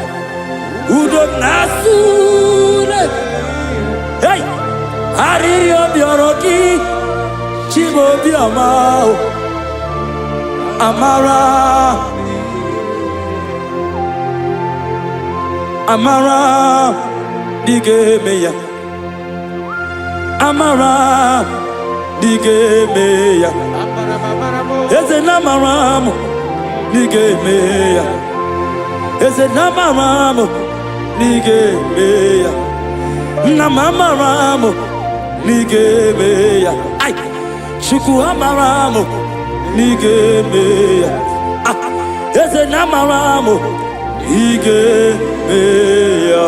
udo nasure. Hey, hariyo bioroki. Chibo biamao. Amara. amara digeme ya, amara digeme ya, eze na amara digeme ya, eze na amara digeme ya, na amara digeme ya, ay Chukwu amara digeme ya, eze na amara digeme ya.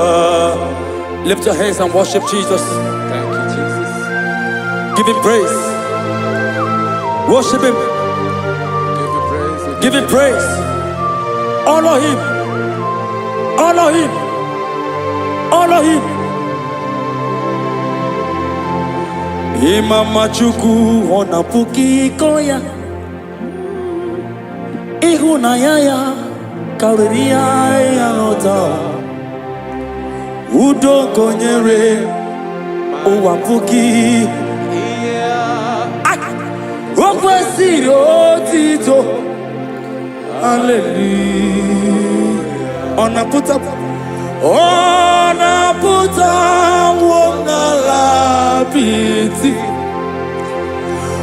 Lift your hands and worship Jesus. Thank you, Jesus. Give him praise. Worship him. Give you praise. Give him praise. Honor him. Honor him. Honor him. Imama Chukwu onapuki koya. Ihunanya ya karịrị ya n'ụtọ. Udo konyere ụwa puki. O kwesịrị otito. Hallelujah. Ọnapụta nwụnala piti.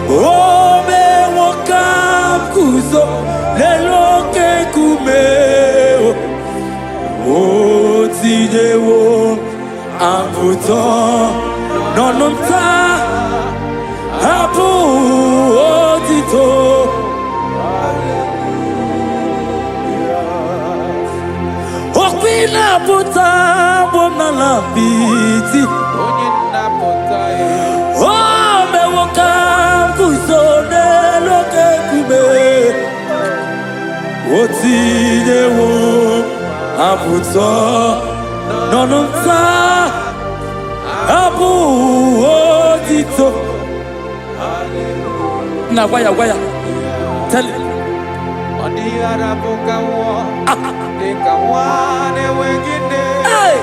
O mewo ka kuzo leloke kume. O tijewo amputo nonumta apu otito. Okwina puta bonala piti. O mewo ka kuzo leloke kume. O tijewo amputo nonumta apu otito. Na waya tell it. Hey.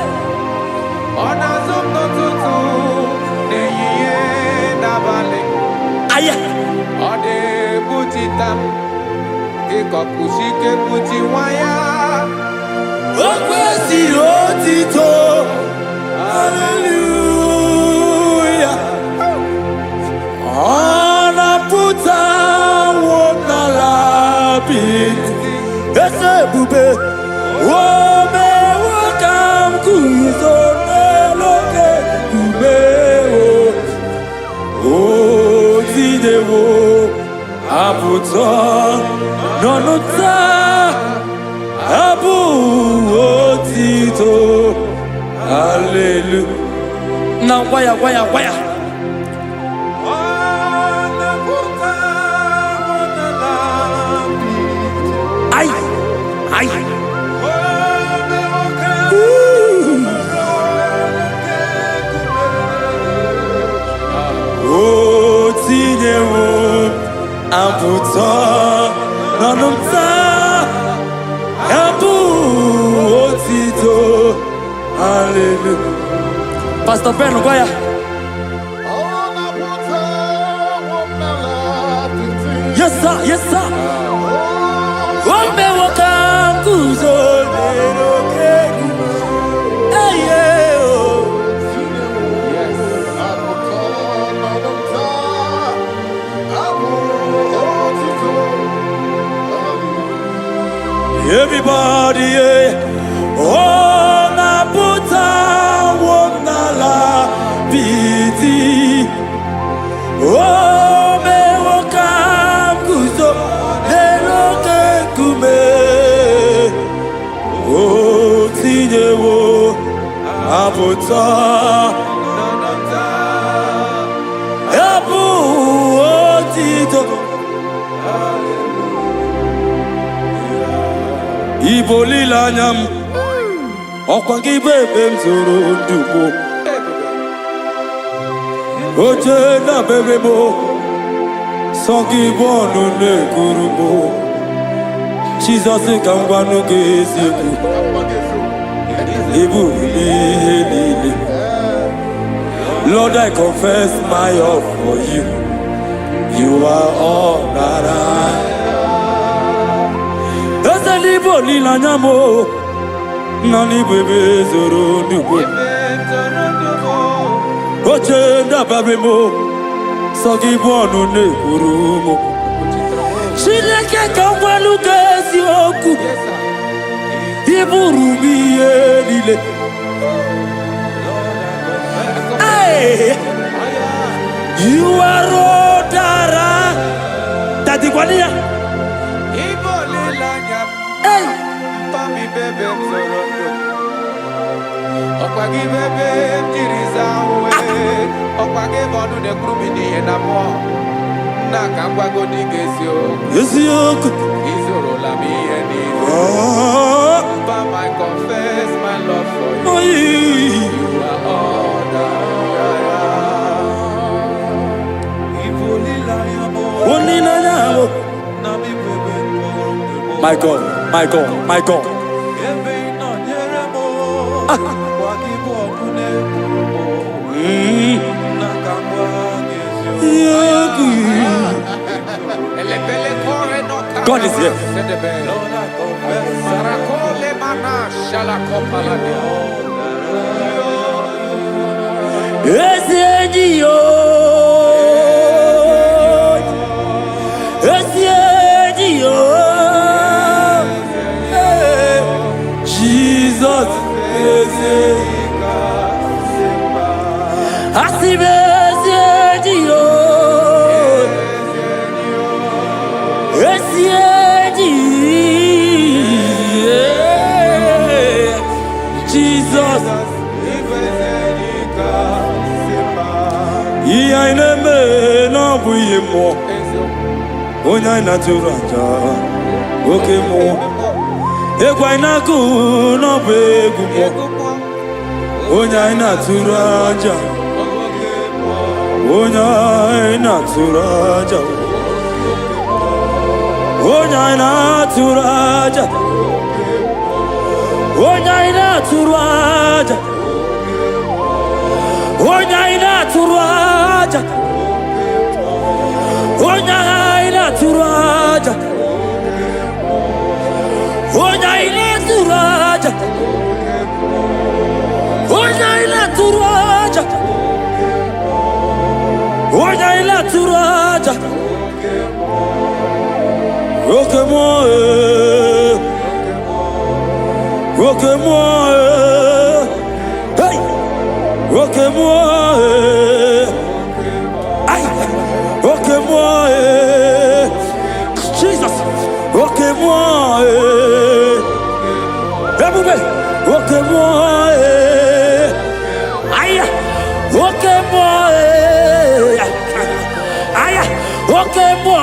Aya. Okwesịrị otito. Hallelujah. Ọnapụta nwụnala piti. Eze ebube. O mewo ka m guzo n'eloke kume. O tijewo apụta n'ọnụta abụ otito. Hallelujah. Na waya. Ay. O tijewo amputa nanumta abu otito. Hallelujah. Pastor Ben Ogoya. Yes sir. Wambe wakam kuzo leroke. Hey yeah. Everybody, yeah. Oh, naputa wonala piti. Oh, me wakam kuzo leroke kume. Oh, tijewo aputa. Apu otito. Ibo lilanyam ọkwa gị bụ ebe m zoro ndụgbo. Oche na bebe mo sọ gị bụ ọnụ na-ekuru mo. Jizọs ka m gwanụ gị eziokwu. Ibu ihe niile. Lord, I confess my love for you. You are all that I. Eze libo lilanyam o Nani bebe zoro nubo. Oche ndababe mo. Sogi bonu ne kurumo. Chineke kamwalu gezi oku. Iburu miye lile. Hey, you are Rodara. Daddy Guania. Hey, Pami bebe mzorondo. Okwagi bebe mjiriza uwe. Okwagi bonu ne krumi ni enamo. Naka kwago di gesio. Yesiyoku. Izoro la mi eni. Pam, I confess my love for you. Oh, You are all that I am. Only now. My God, my God, my God. God is here. Sarakole mana shalakopaladia. Ezedio, Ezedio, Jesus, Asibe Ezedio, Jesus. I never know we more. Onya naturanja, okay more. Egwaina ku no begu more. Onya naturanja, onya naturanja, onya naturanja, onya naturanja, onya naturanja. Onyaina turaja, onyaina turaja, onyaina turaja, onyaina turaja. Roque-moi, roque-moi, hey, roque-moi. Roque-moi, Jesus, roque-moi, roque-moi, aïe, roque-moi, aïe, roque-moi,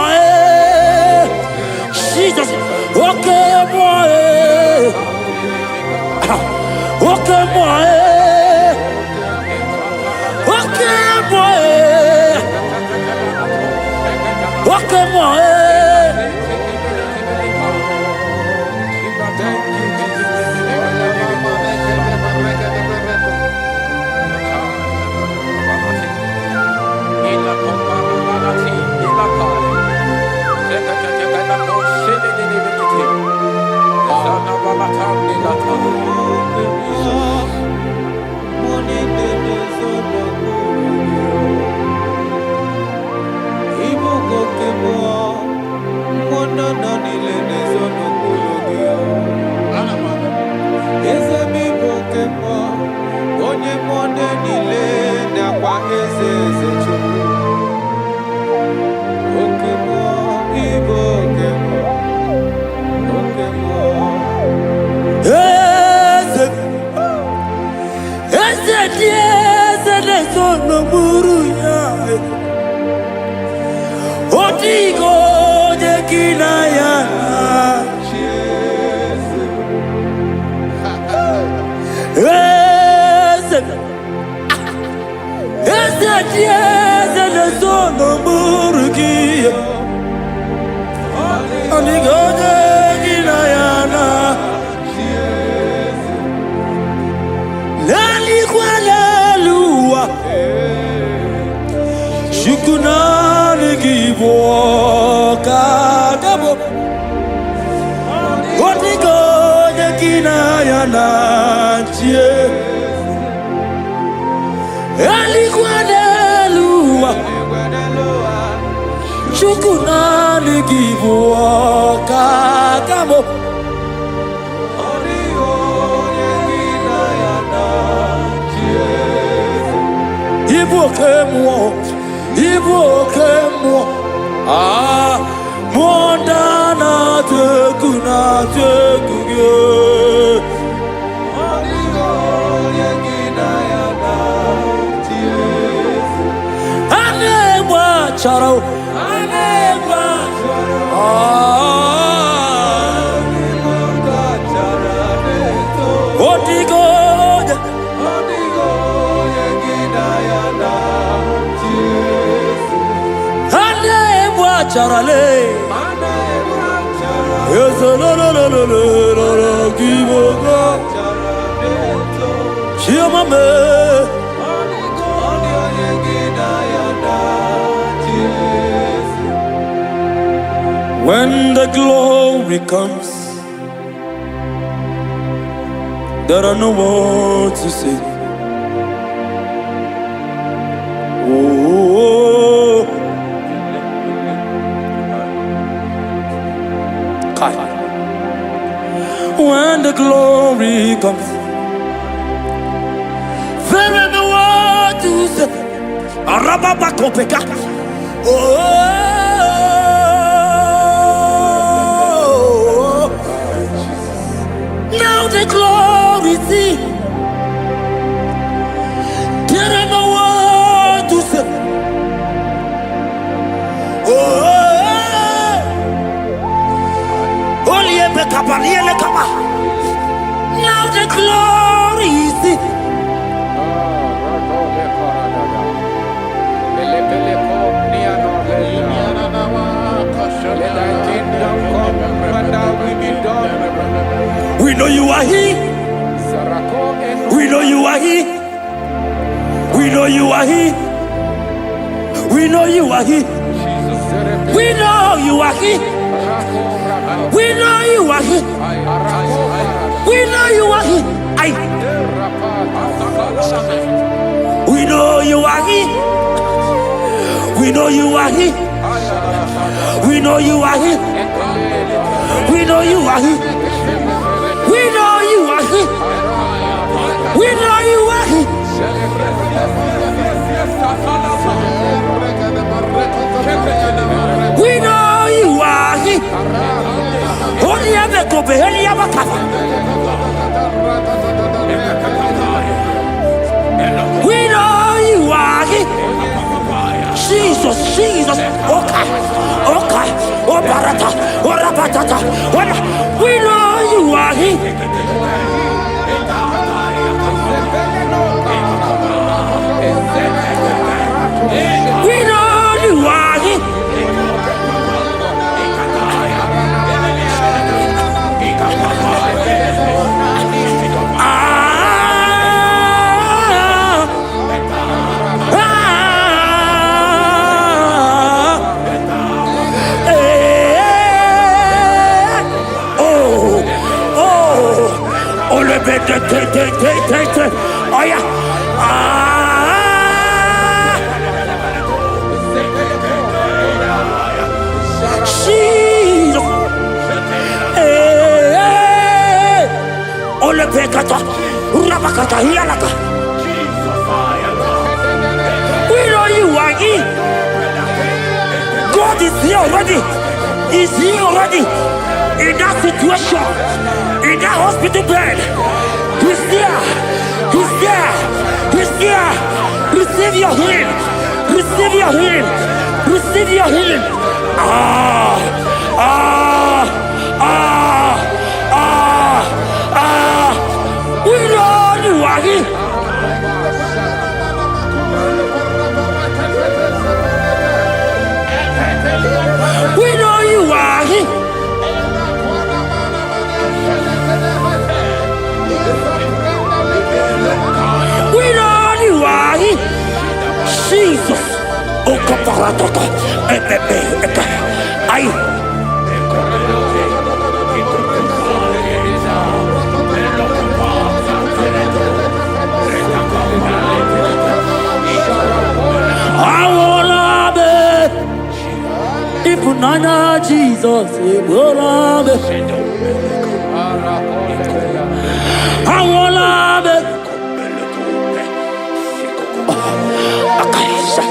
Jesus, roque-moi, roque-moi, roque-moi. Roque-moi, What nantie Elikwanelua Chukuna gibu kakamo Ibu kemo ah mondana tekuna tekuge Anegwa charo Charale, yes, la giboga, Chiamame. When the glory comes, there are no words to say. Oh. When the glory comes, there is no word to say. Arababa kopeka. Oh, now the glory see. There is no word to say. Oh. Now the glory is it. We know you are here. We know you are here. We know you are here. We know you are here. We know you are here. We know you are here. We know you are here. We know you are here. We know you are here. We know you are here. We know you are here. We know you are here. We know you are here. We know you are here. Only ever go be only ever cover. We know you are here. Jesus, Jesus, okay, okay, oh barata, oh rabatata, we know you are here. We know you are here. Oh yeah. Jesus. Ole pekata. Urabakata hialaka. We know you are here. God is here already. He's here already. In that situation, in that hospital bed, He's there. He's there. He's there. Receive your healing. Receive your healing. Receive your healing. We know you are here. We know you are here. We know you are here. Jesus. Oh, kaparatata. Ay. Nana Jesus, Ebola, Awolabe, Akaisa,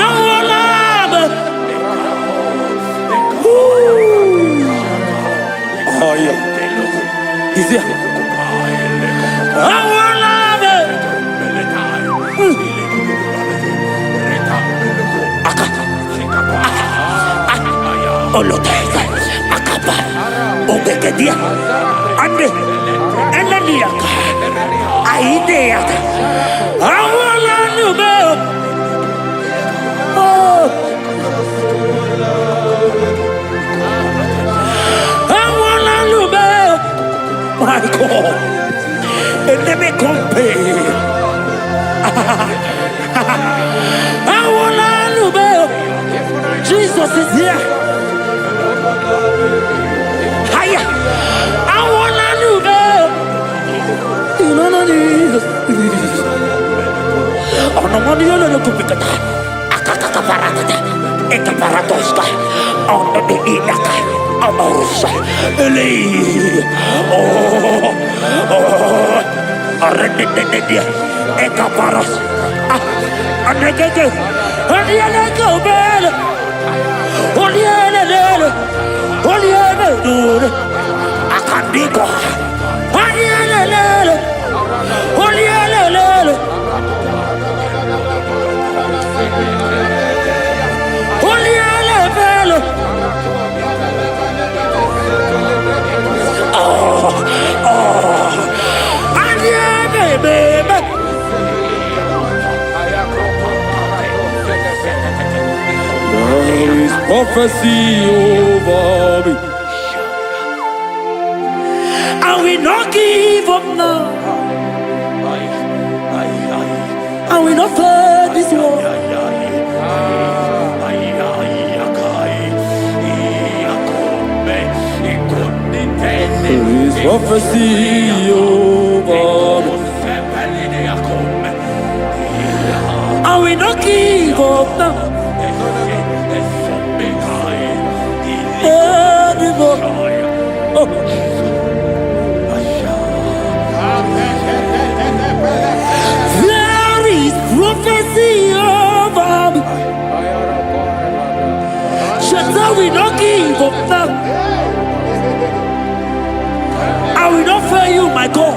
Awolabe, oh yeah, he's here. Awolabe, Oloteza, Akaba, Obegedia, Ande, Eleniaka, Aideaka, Awalanube, oh, Awalanube, my God, and let me compare. Awalanube, Jesus is here. Hiya! I wanna know that. You know no Jesus. Oh no, no, no, no, kupikata. Akaka parata. Eka paratoska. Oh no, the inaka. Amorsa. Eli. Oh. Arendede. Eka paras. Ah. Anegege. Anegege bel. Olielele. Olielele. Akandiko. Olielele. Olielele. Olielele. Oh. Olielele. There is prophecy over me. I will not give up now. I will not fear this war. There is prophecy over me. I will not give up now. Anymore. Oh. There is prophecy over me. Shall we not give up now? I will not fail you, my God.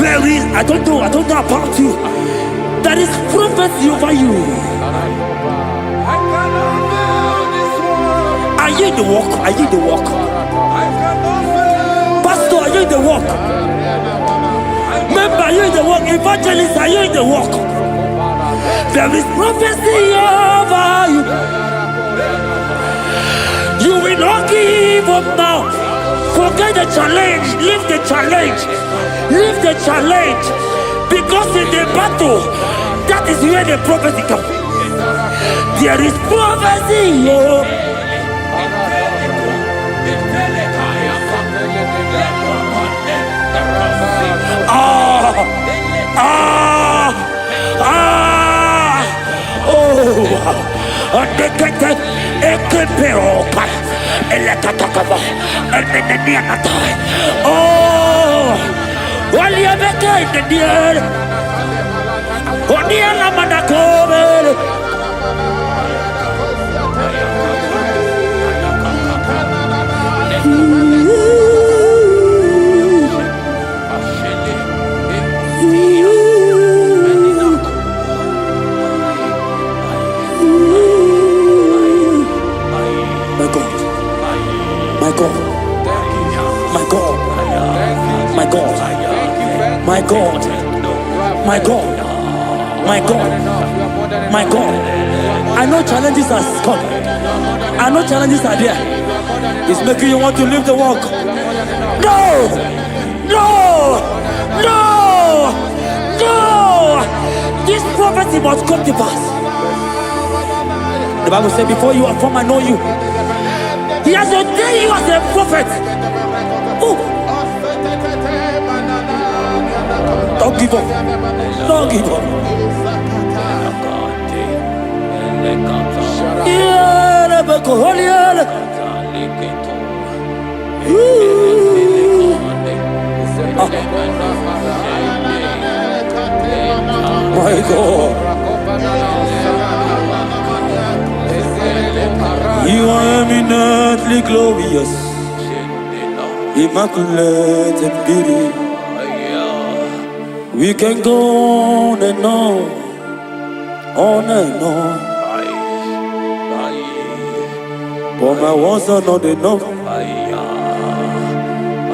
There is, I don't know about you. There is prophecy over you. Are you in the walk? Are you in the walk? Pastor, are you in the walk? Member, are you in the walk? Evangelist, are you in the walk? There is prophecy over you. You will not give up now. Forget the challenge. Leave the challenge. Leave the challenge. Because in the battle, that is where the prophecy comes. There is prophecy. Oh. My God, my God, my God, my God. I know challenges are come. I know challenges are there. It's making you want to leave the walk. No, no, no, no. This prophecy must come to pass. The Bible said, before you are formed, I know you. He has ordained you as a prophet. Oh. Don't give up. Don't give up. Yeah, my God. You are eminently glorious, immaculate and beauty. We can go on and on and on. But my words are not enough.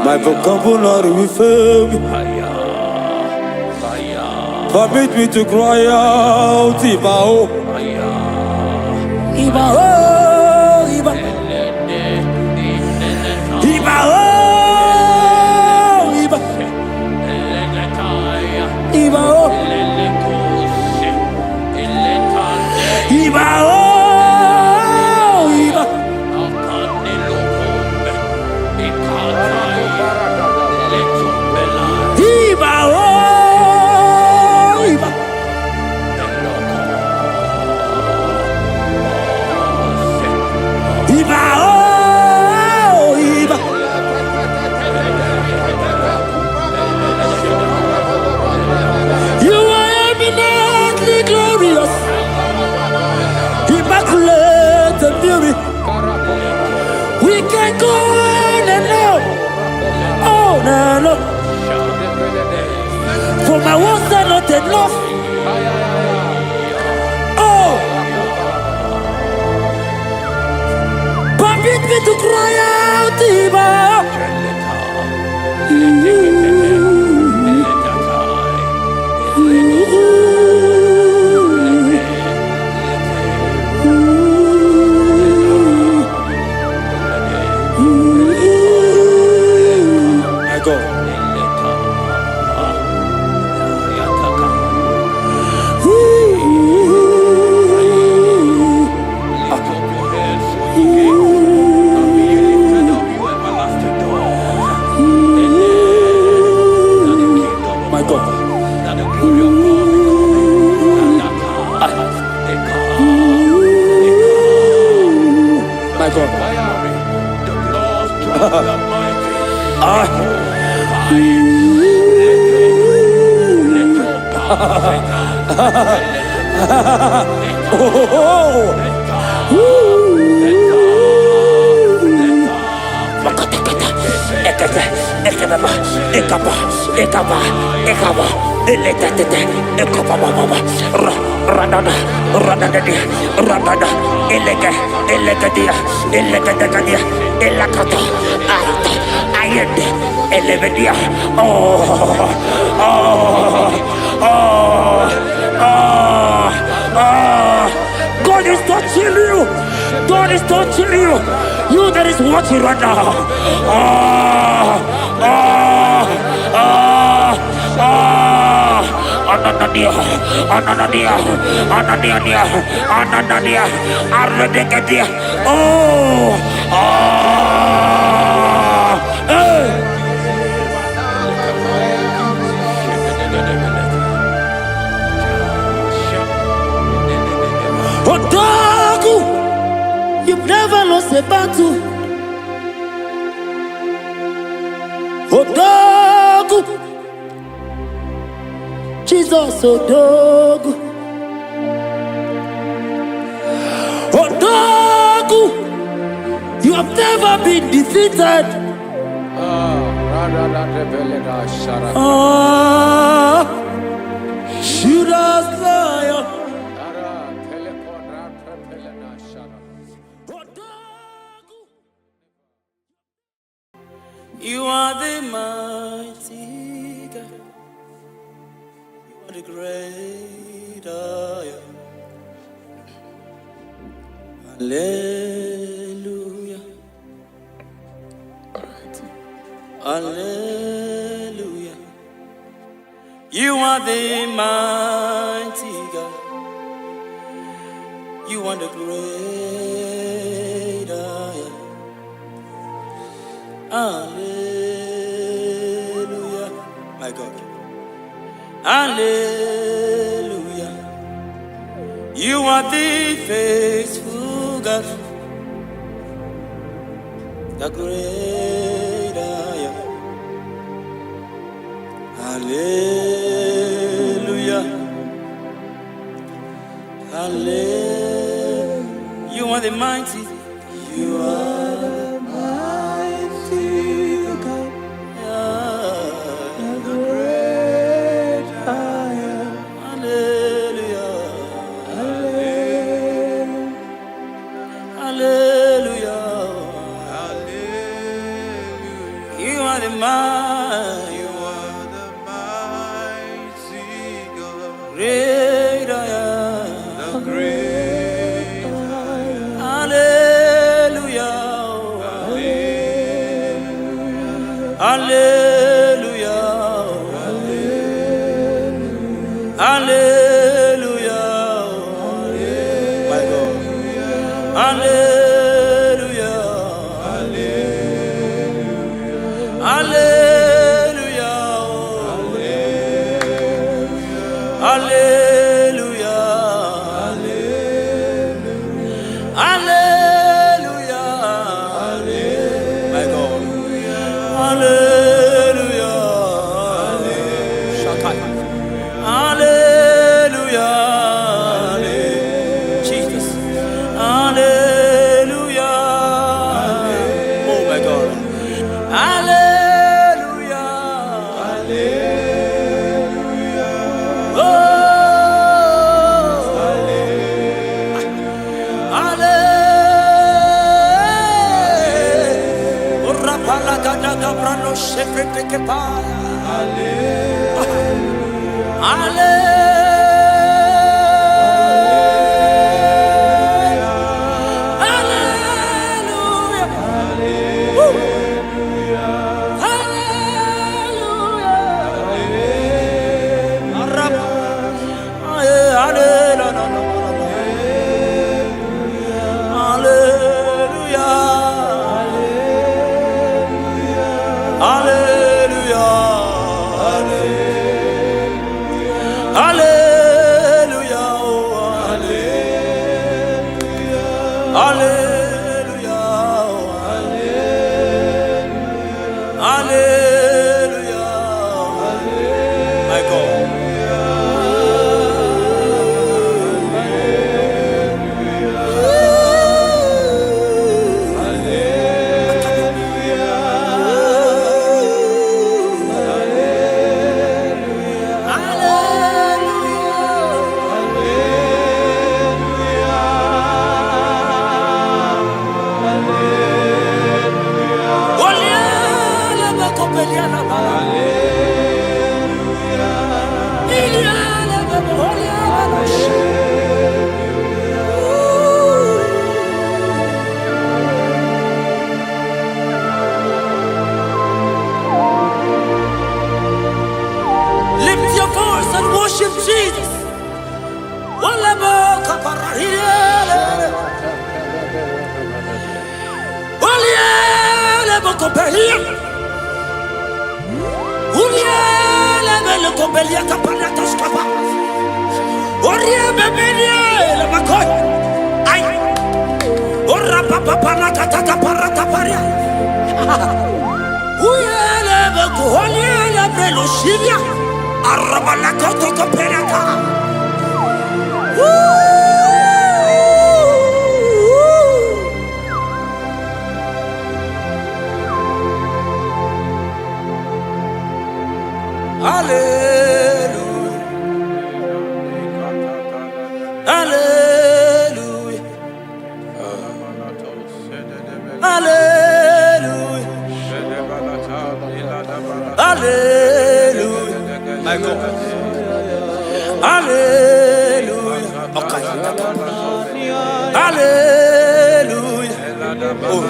My vocabulary will fail me. Permit me to cry out, Ibao. Ibao, Ibao. Ibao, Ibao. Ibao. Ibao. We can go on and on. For my words are not enough. Oh, permit me to cry out, Ibao. God is touching you. God is touching you. You that is watching right now. Anania, Arredecadia. Otaku, you've never lost a battle. Otaku, Jesus, Otaku. Otaku, you have never been defeated. Judas lion. You are the mighty God. You are the great I am. Hallelujah. Hallelujah. You are the mighty God. You are the great I am. Hallelujah. My God. Hallelujah. You are the faithful God, the great I am. Hallelujah. Hallelujah. You are the mighty. You are the mighty God. The great I am. Hallelujah. Hallelujah. Hallelujah. You are the mighty. You are the mighty God. Great I am. The great I am. Hallelujah. Hallelujah. Hallelujah. Hallelujah. My God. Hallelujah. Hallelujah. Hallelujah. Hallelujah. Hallelujah. My God. Hallelujah. Shakai. Hallelujah. Jesus. Hallelujah. Oh my God. Hallelujah. Hallelujah. Oh. Hallelujah. Rapala gada gabrano shefete kepaya. Hallelujah. Hallelujah. Hallelujah. My God. Lift your voice and worship Jesus. Hallelujah. Hallelujah. Hallelujah. Hallelujah. My God. Hallelujah. Okay. Hallelujah. Oh.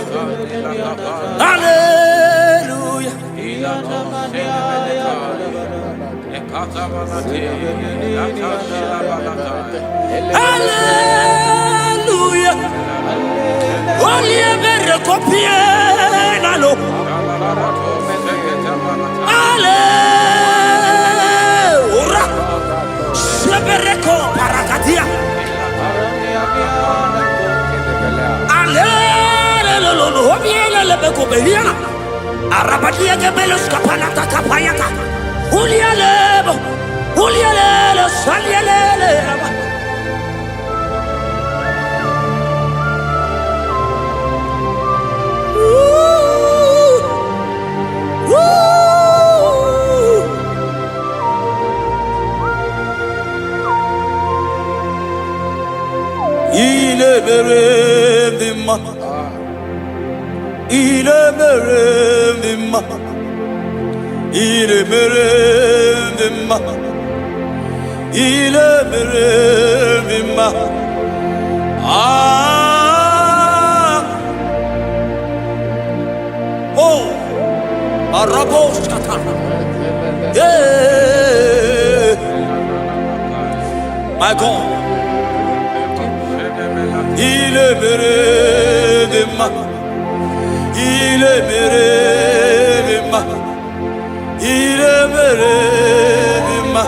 Hallelujah. Hallelujah. Only a better copy. Hallelujah. Begobelia, Arabadia Gebelos Capanata Capayata, Ulialebo, Ulialelo, Salialele. ile berendima, ile berendima, ile berendima, ile berendima. Ah, oh, arabos kata, yeah, my God. Il est méré de ma, il est méré de ma, il est méré de ma,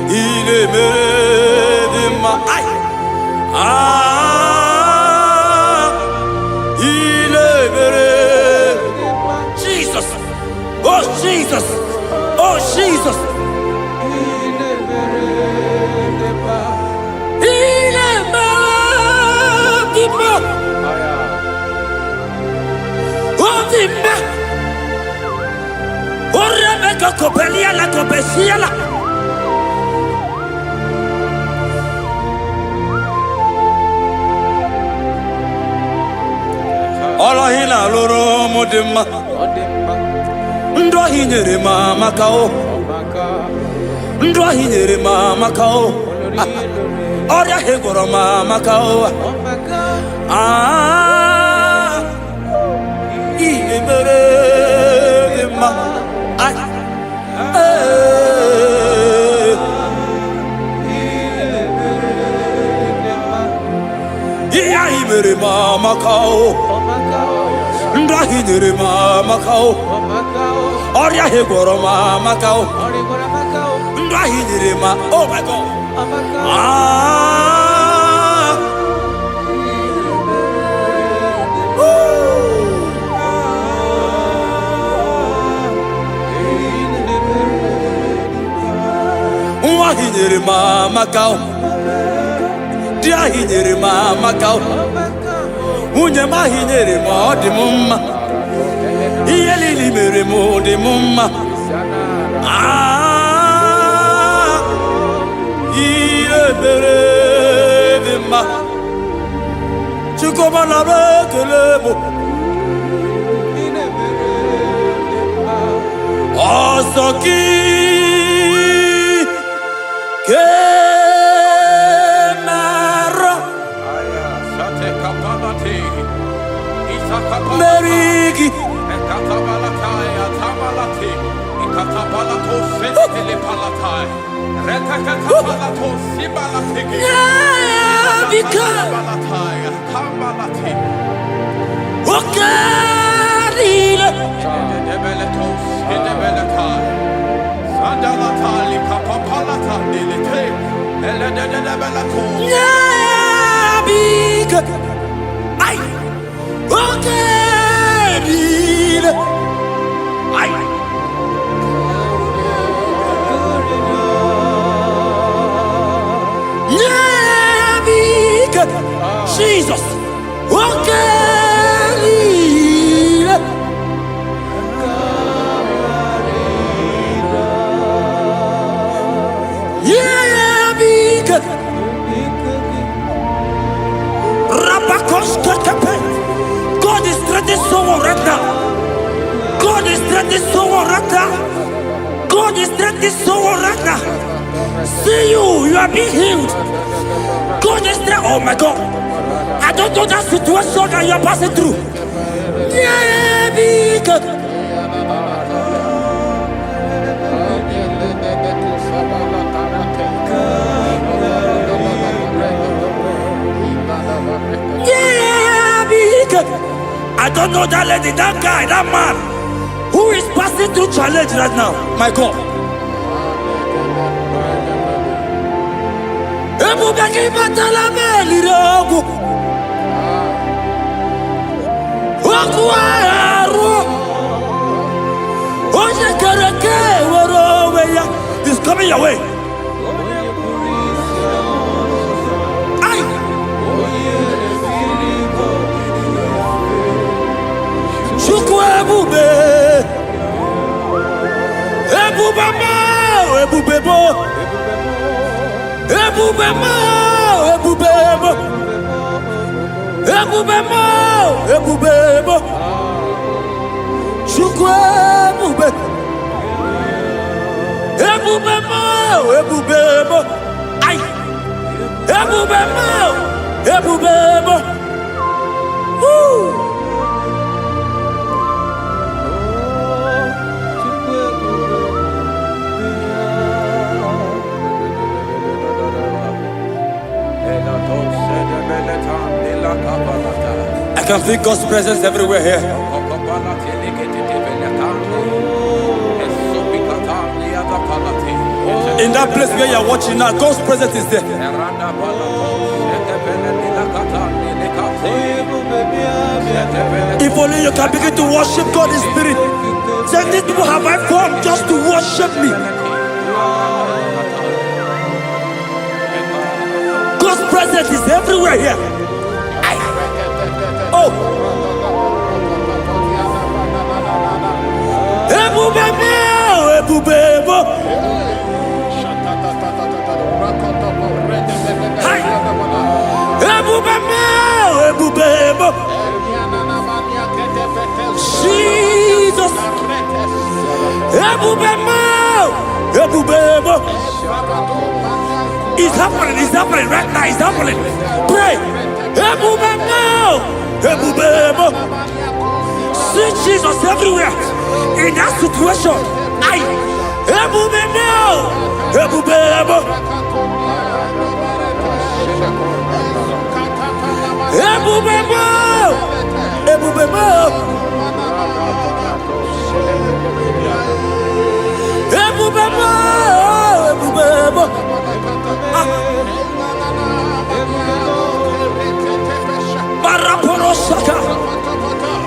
il est méré de ma, aïe, ah, il est méré. Jesus, oh Jesus, oh Jesus. Copelia la copecia la Ola hina loro modema, ndo hinyere mama kao, ndo hinyere mama kao, oria hegoro mama kao, ah, ile mere ma, ay. Mere mama kao, ndahi nere mama kao, oria hegoro mama kao, ndahi nere ma, oh my God, ah, ndahi nere mama kao. Dia hinyere mama kao, unye ma hinyere ma di mumma, iye lili mere mo di mumma, ah, iye mere di ma, chiko bana bekele mo, osoki ke. Merigi, Ekatabalataya, tabalati, Ikatabalato, Sentele Palatai, Retakatapalato, Sibalatigi, Balataya, Kamalati, Ocarina, Debeletos, Debeletai, Sandalatali, Kapapalata, Dilite, Eledebelato, Nabiga, ay, Ocarina, ay. Nabiga, Jesus, Ocarina. God is threatening someone right now. God is threatening someone right now. God is threatening someone right now. See you are being healed. God is there. Oh my God. I don't know that situation that you are passing through. Yeah, because I don't know that lady, that guy, that man who is passing through challenge right now. My God. He's coming your way. Aye. Chukwu ebube. Ebube mo, ebube mo. Ebube mo, ebube mo. Ebube mo, ebube mo. Chukwu ebube. Ebube mo, ebube mo. Ay. Ebube mo, ebube mo. Woo. I can feel God's presence everywhere here. In that place where you're watching now, God's presence is there. If only you can begin to worship God in spirit. Say, these people have I formed just to worship me. God's presence is everywhere here. Oh. Jesus. It's happening right now, it's happening. Pray. See Jesus everywhere. In that situation.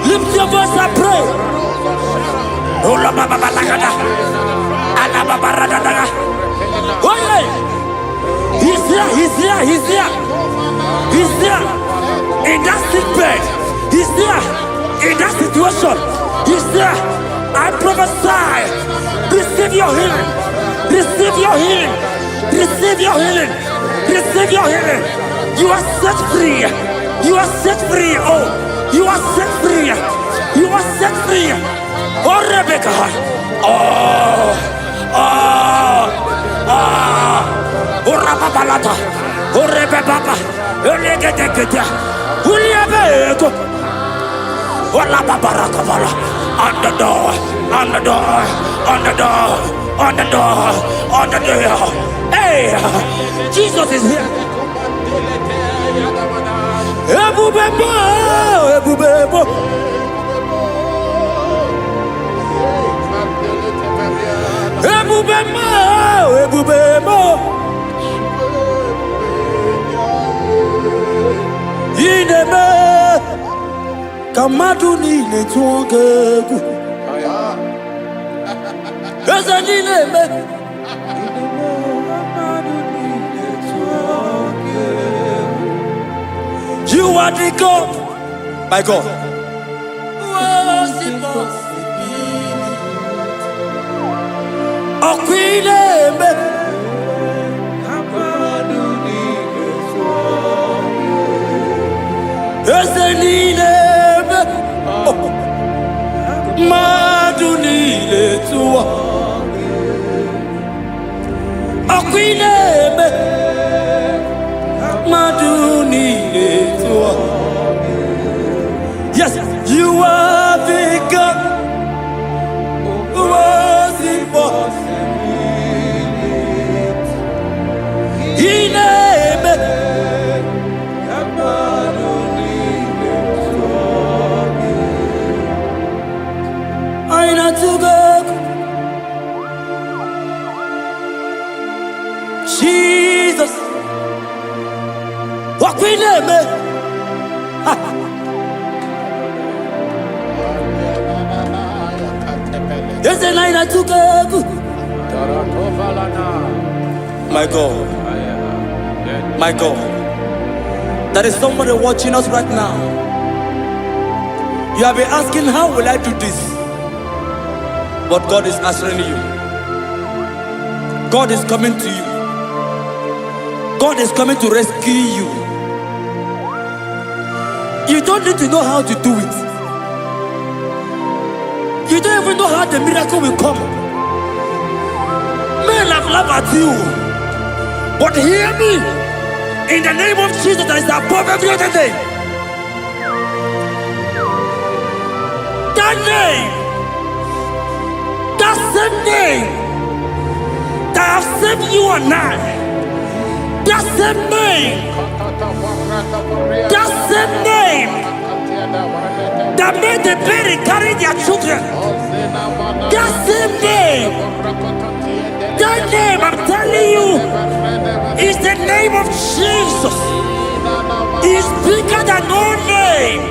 Lift your voice and pray. Oh, yeah. He's here. In that sick bed. He's there. In that situation. He's there. I prophesy. Receive your healing. Receive your healing. Receive your healing. Receive your healing. You are set free. You are set free. Oh, you are set free. You are set free. Oh, Rebecca. Oh, Rababalata. Oh, Rebecca. Elegete. Uliabeko. Oh, la Babarakabala. On the door. Hey, Jesus is here. Ebubebo. Ineme kamadu nile tuongegu. Eza ineme. You are the God, my God. Yes, you are the God who was Jesus, walk with me. There's a line I took up. My God. My God. There is somebody watching us right now. You have been asking, how will I do this? But God is answering you. God is coming to you. God is coming to rescue you. You don't need to know how to do it. You don't even know how the miracle will come. Men have laughed at you. But hear me. In the name of Jesus that is above every other name. That name. That same name. That have saved you and I. That same name. That same name. That made the baby carry their children. That same name. That name, I'm telling you, is the name of Jesus. It's bigger than all name.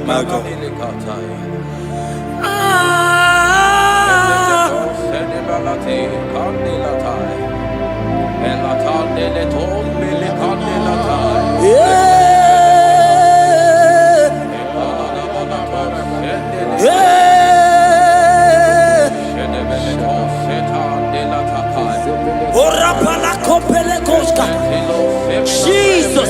My God. Jesus.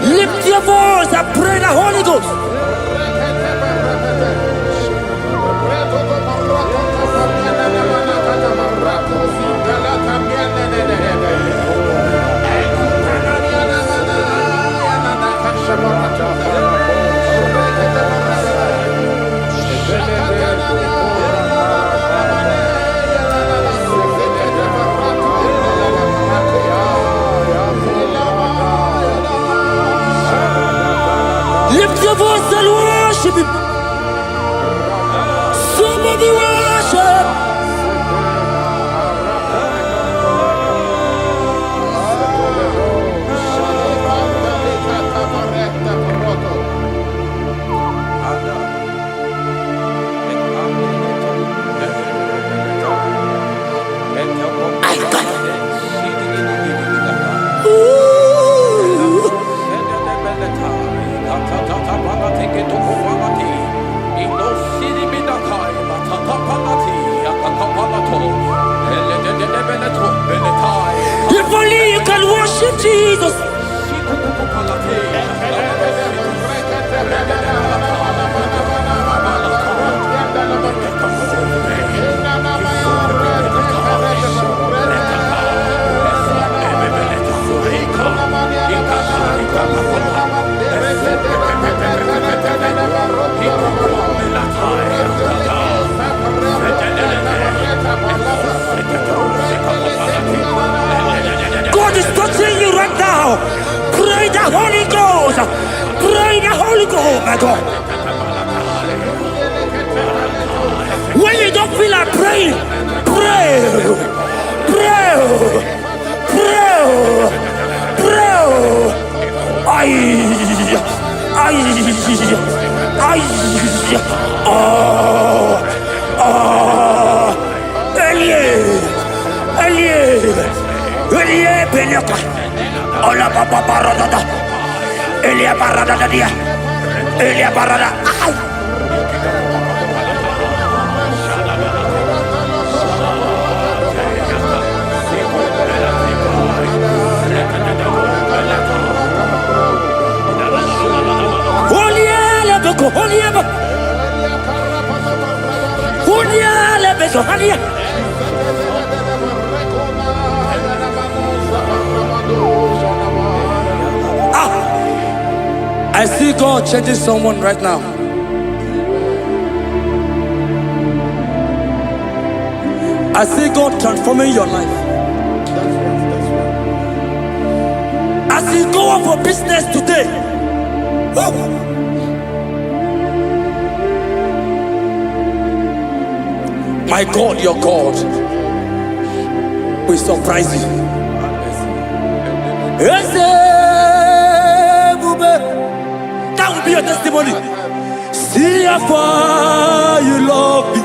Lift your voice and pray the Holy Ghost. Lift your voice and worship Him. Somebody worship. If only you can worship Jesus. my God. When you don't feel like praying, pray. Pray. Pray. Pray. Ay. Elie Benyoka. Ola Papa Barada. Elia Barada dia. Elia Barada. I see God changing someone right now. I see God transforming your life. As you go out for business today, my God, your God will surprise you. That will be your testimony. See how far you love me.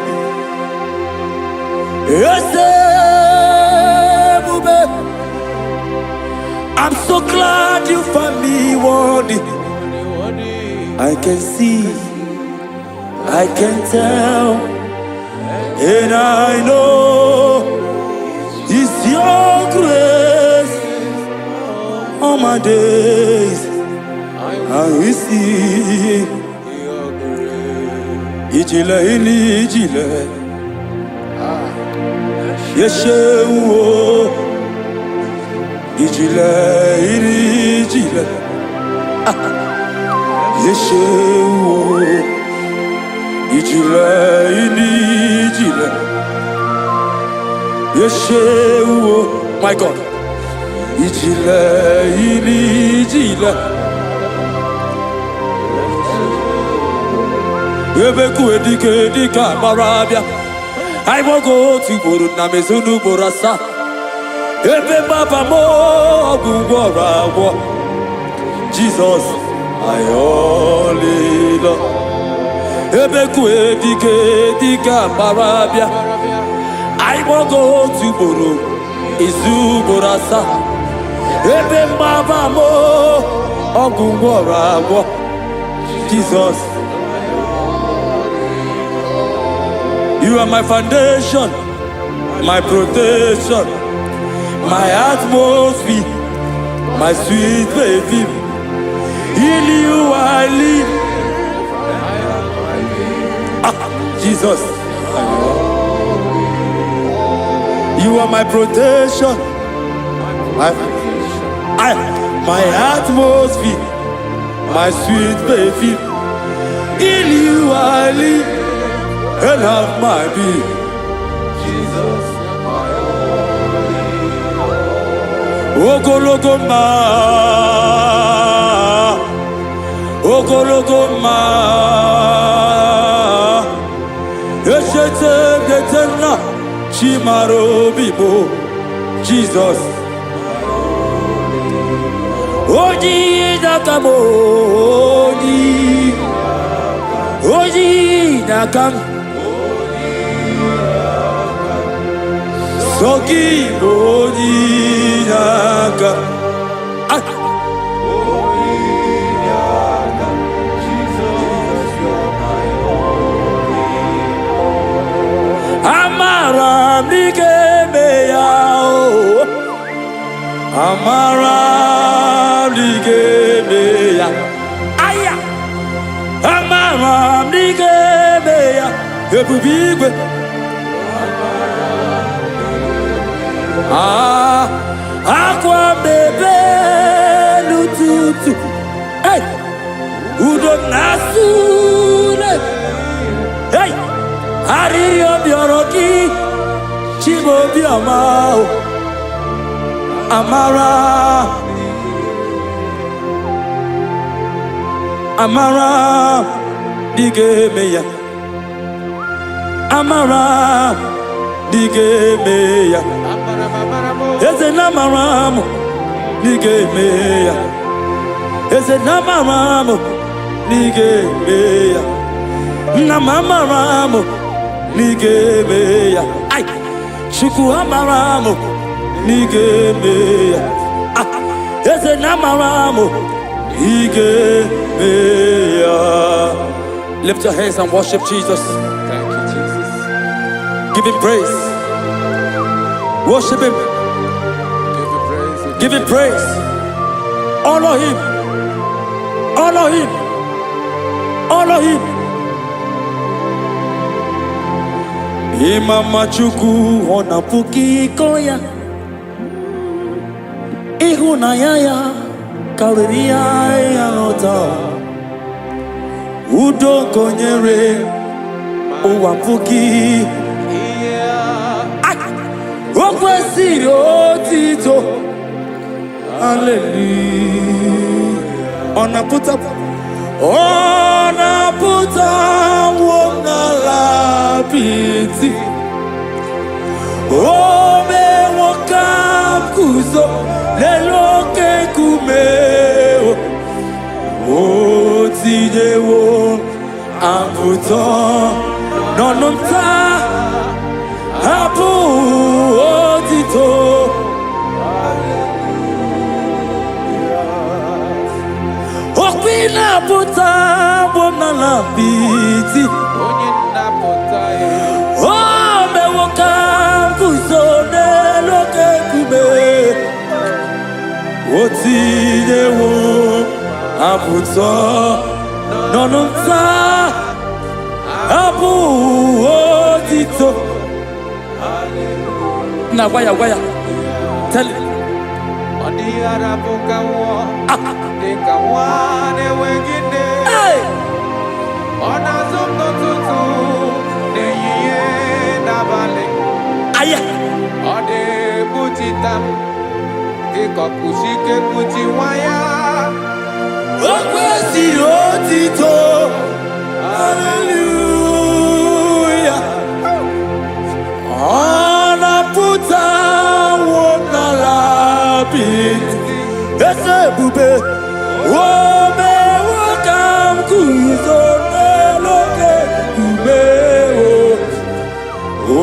I'm so glad you found me worthy. I can see, I can tell, and I know it's your grace. All my days I will see. Ijile ini ijile, Yeshewo. Ijile ini ijile, Yeshewo. Ijile ini ijile, Yeshewo. My God. Ijile ini ijile. Ebeku edike dika marabia. I won't go to Buru Namezunu Borasa. Ebe Baba mo gugora wo. Jesus, I only love. Ebeku edike dika marabia. I won't go to Buru Izu Borasa. Ebe Baba mo gugora wo. Jesus. You are my foundation, my protection, my atmosphere, my sweet baby. In you I live. Jesus. You are my protection, my atmosphere, my sweet baby. In you I live. And have my being. Jesus, my only. Ogologoma, Ogologoma, Eshete Getena, Chimaro Bibo, Jesus. Oji Nakamo, Oji Nakam. Soki Bodinaka. Jesus, you're my only. Amara Nikemeya. Amara Nikemeya. Aya. Amara Nikemeya. Ebubigwe. Aqua bebe lututu. Hey, udo nasule. Hey, hariyo bioroki. Chibo biamao. Amara. amara dịga-eme ya, amara dịga-eme ya, eze na amara m dịga-eme ya, eze na amara m dịga-eme ya, nna m amara m dịga-eme ya, ai Chukwu amara m dịga-eme ya, eze na amara m dịga-eme ya. Lift your hands and worship Jesus. Thank you, Jesus. Give him praise. Worship him. Give you praise. Give him praise. Honor him. Honor him. Honor him. Imama Chukwu ona puki koya. Ihunanya ya karịrị ya ọta. Udo konyere ụwa puki. O kwesịrị otito. Hallelujah. Ọ na-apụta n'ala apịtị. O mewo ka m guzo n'elu oke nkume. O tinyewo apụta n'ọnụ nta. Hapụ otito. Okwi na-apụta bụ n'ala apịtị. Onye nnapụta ya. O mewo ka m guzo n'elu oke nkume. O tinyewo apụta n'ọnụ nta. Hapụ otito. Na gwaya tell it. Ọ dịghị arapụ ka nwụọ, dị ka nwa na-enweghị nne. Ọ na-azụ m n'ụtụtụ, n'ehihie n'abalị. Aya. Ọ na-ekpuchita m, dị ka ọkpụchi ike kpuchi nwa ya. O kwesịrị otito. Hallelujah. Ọ na-apụta n'ala apịtị. Eze ebube. O mewo ka m guzo n'elu oke nkume. O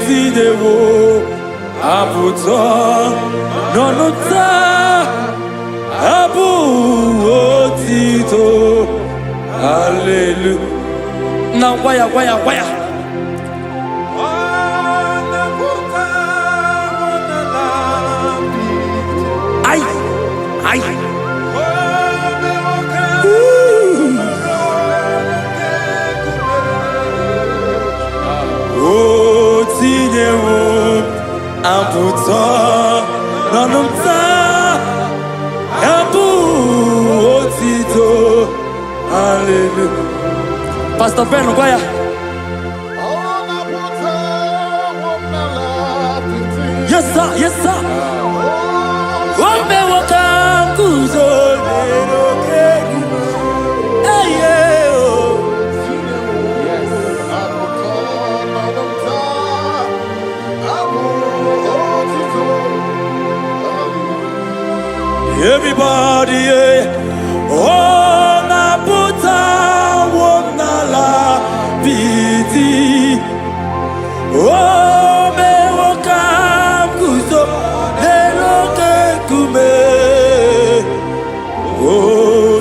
tinyewo apụta n'ọnụ nta. Hapụ otito. Hallelujah. Na gwaya. Ai. O tinyewo apụta n'ọnụ nta. Hapụ otito. Hallelujah. Pastor Ben Gwaya. Yes sir. O mewo ka m guzo n'elu oke nkume. Everybody, oh, na-apụta n'ala apịtị. O mewo ka m guzo n'elu oke nkume. O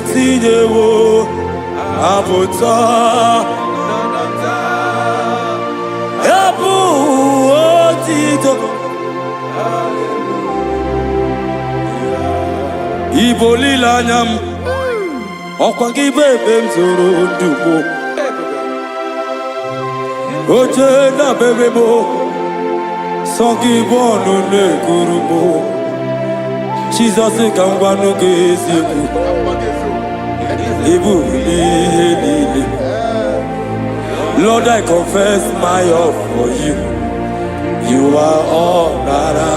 tinyewo apụta. Hapụ otito. Ibo olileanya m, ọkwa gị bụ ebe m zoro ndụ m. Oche na-abebe m, sọ gị bụ ọnụ na-ekuru m. Jizọs ka m gwanụ gị eziokwu, ị bụ ihe niile. Lord, I confess my love for you. You are all that I.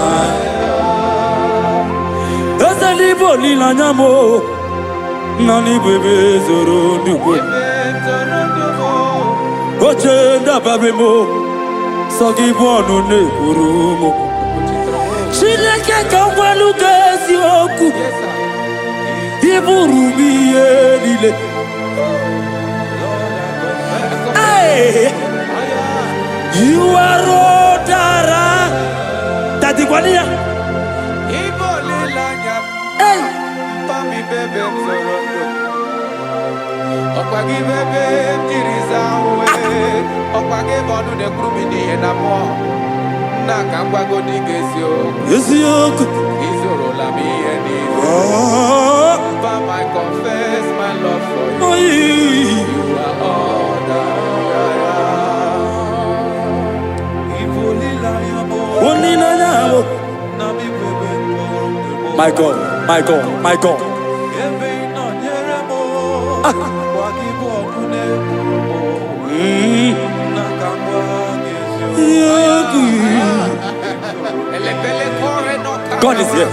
Eze n'ibo olileanya m, Nani bebe zoro dubo. Oche ndababe mo. Sogi bonu ne kurumo. Chineke kamwalu gezi oku. Iburu miye lile. Hey, you are Rodara. Tati kwania. Hey, Pami bebe mzorondo. Okwagi bebe mjiriza uwe. Okwagi bonu ne krumini enamo. Naka mwago digesio. Yesiyoku. Izoro la mi eni. Pam, I confess my love for you. Oh, You are all that my God, my God, my God. God is here.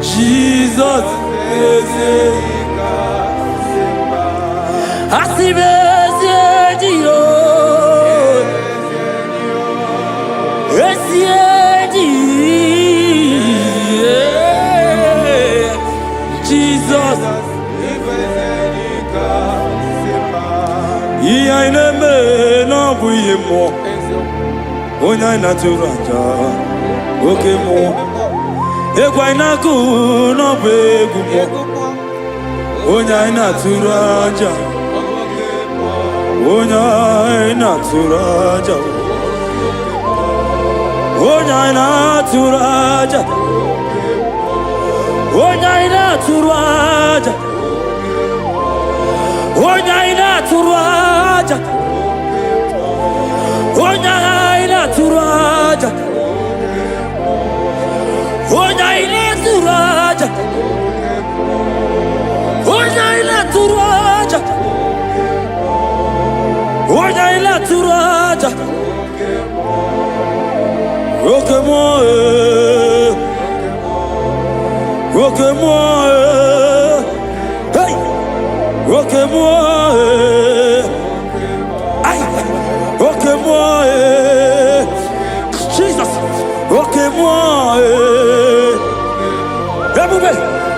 Jesus. Jesus. I never know we more. Onya naturanja. Okay more. Egwa inaku no begu mo. Onya naturanja. Onya naturanja. Onya naturanja. Onya naturanja. Onya naturanja. Onya naturanja. Onya naturanja. Onya naturanja. Onya naturanja. Roque-moi, hey, roque-moi, aïe, roque-moi, Jesus, roque-moi,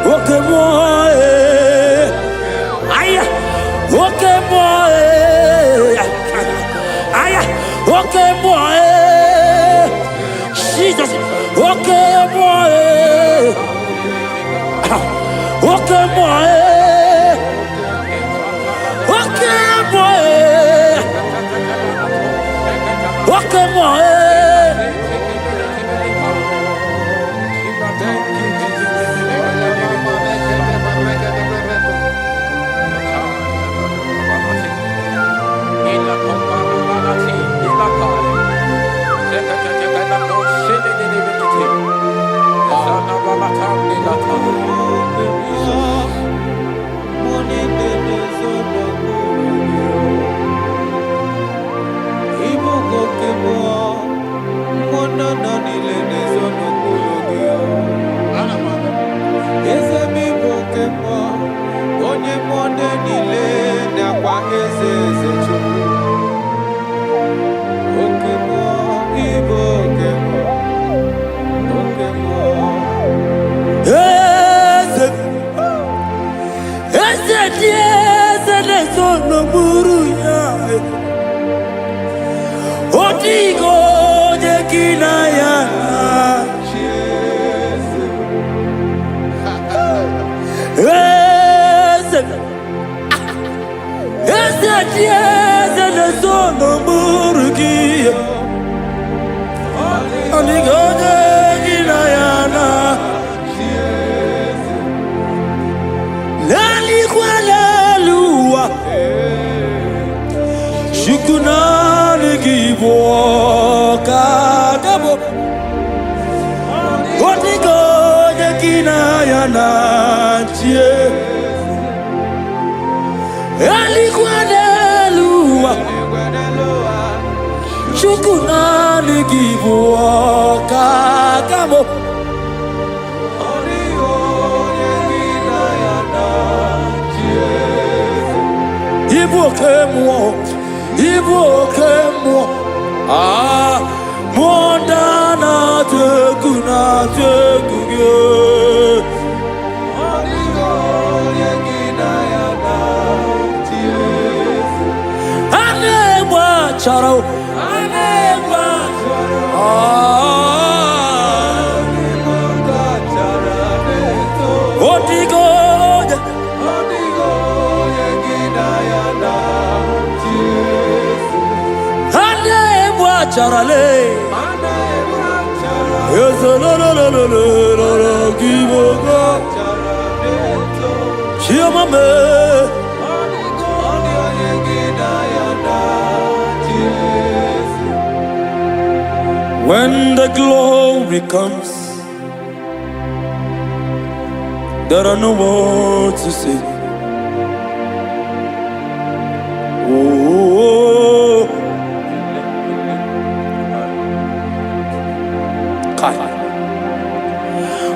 roque-moi, aïe, roque-moi, aïe, roque-moi, Jesus, roque-moi. Roque-moi, roque-moi, roque-moi. What yanachie Eligwanelua Chukunani gibuo kakamo Ibu kemo ah mondana teguna teguge Anegwa charao anegwa Odigo Charale, yes, no, Giboga, Chiamame, when the glory comes, there are no words to say. Oh.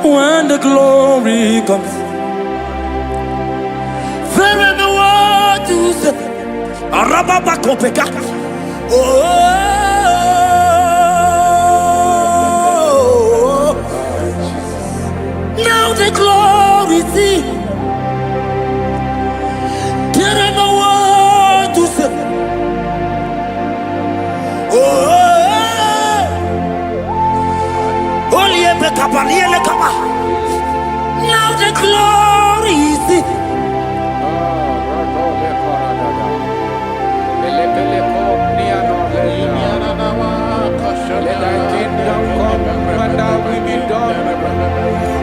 When the glory comes, there is no word to say. Arababa kopeka. Oh, now the glory see. There is no word to say. Oh. Now the glory is it.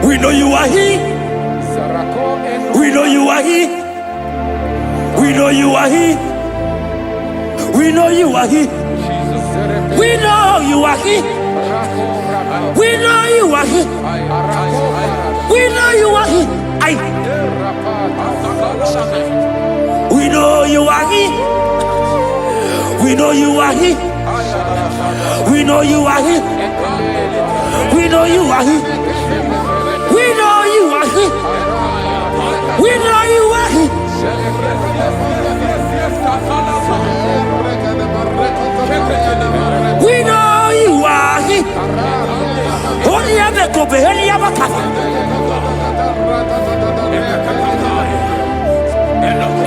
We know you are here. We know you are here. We know you are here. We know you are here. We know you are here. We know you are here. We know you are here. We know you are here. We know you are here. We know you are here. We know you are here. We know you are here. We know you are here. We know you are here. Only ever go be only ever come.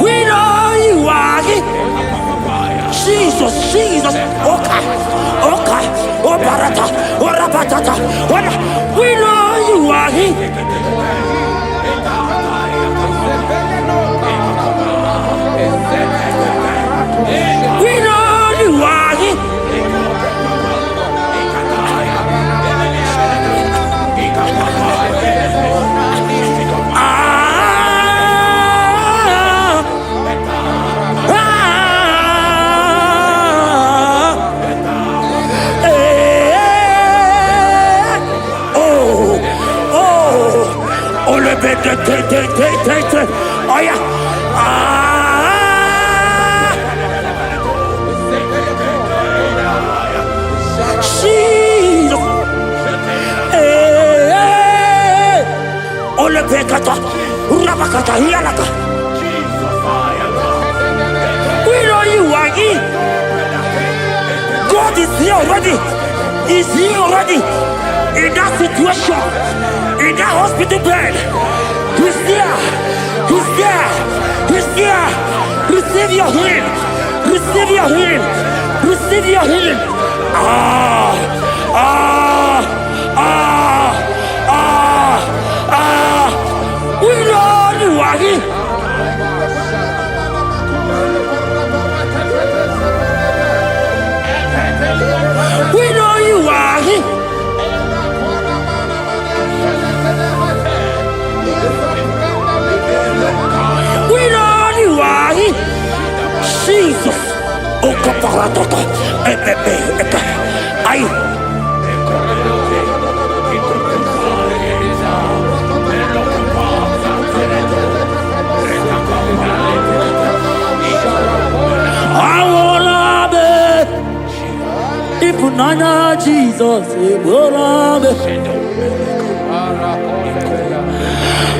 We know you are here. Jesus, Jesus, okay, okay, oh barata, oh rabatata, we know you are here. We know you are here. Oh yeah. Jesus. Ole pekata. Urabakata hialaka. We know you are here. God is here already. He's here already. In that situation, in that hospital bed, He's there. He's there. He's there. Receive your healing. Receive your healing. Receive your healing. We know you are here. We know you are here. We know you are here. Jesus. Ifunanya Jesus, Eborabe.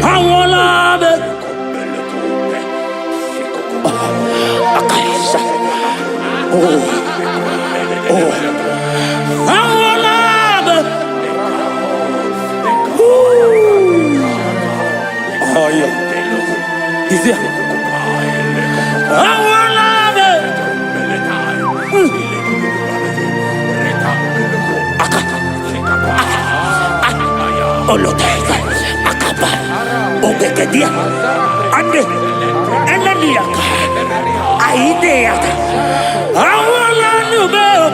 Awolabe. Akaisa. Awolabe. Oh yeah. Is it? Awolabe. Oloteka, akaba, ogekedia, ande, enaniaka, aideaka, awala nubeo.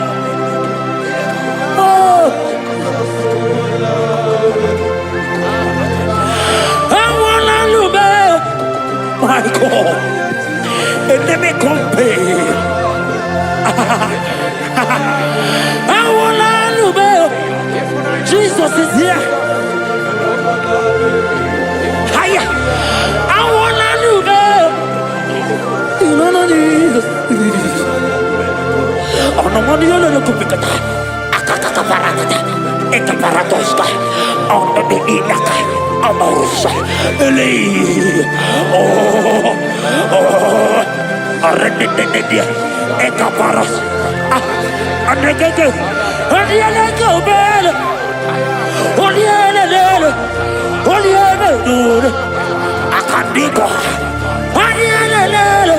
Awala nubeo. My God, and let me compare. Awala nubeo. Jesus is here. Hiya. I wanna know that. You know no Jesus. Oh no money no no kupita. Akaka parada. Eka paratoska. On the ilaka. Amorosa. Eli. Arredededia. Eka paras. Anegege. Anegege bel. Olielele. Olielele. Akandiko. Olielele.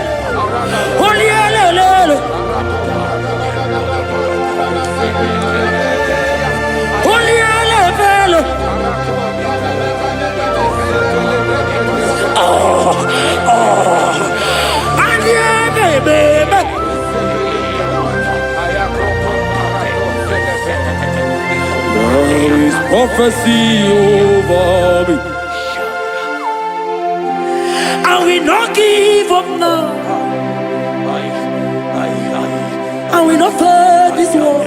Olielele. Olielele. Baby. There is prophecy over me. I will not give up now. I will not fear this war.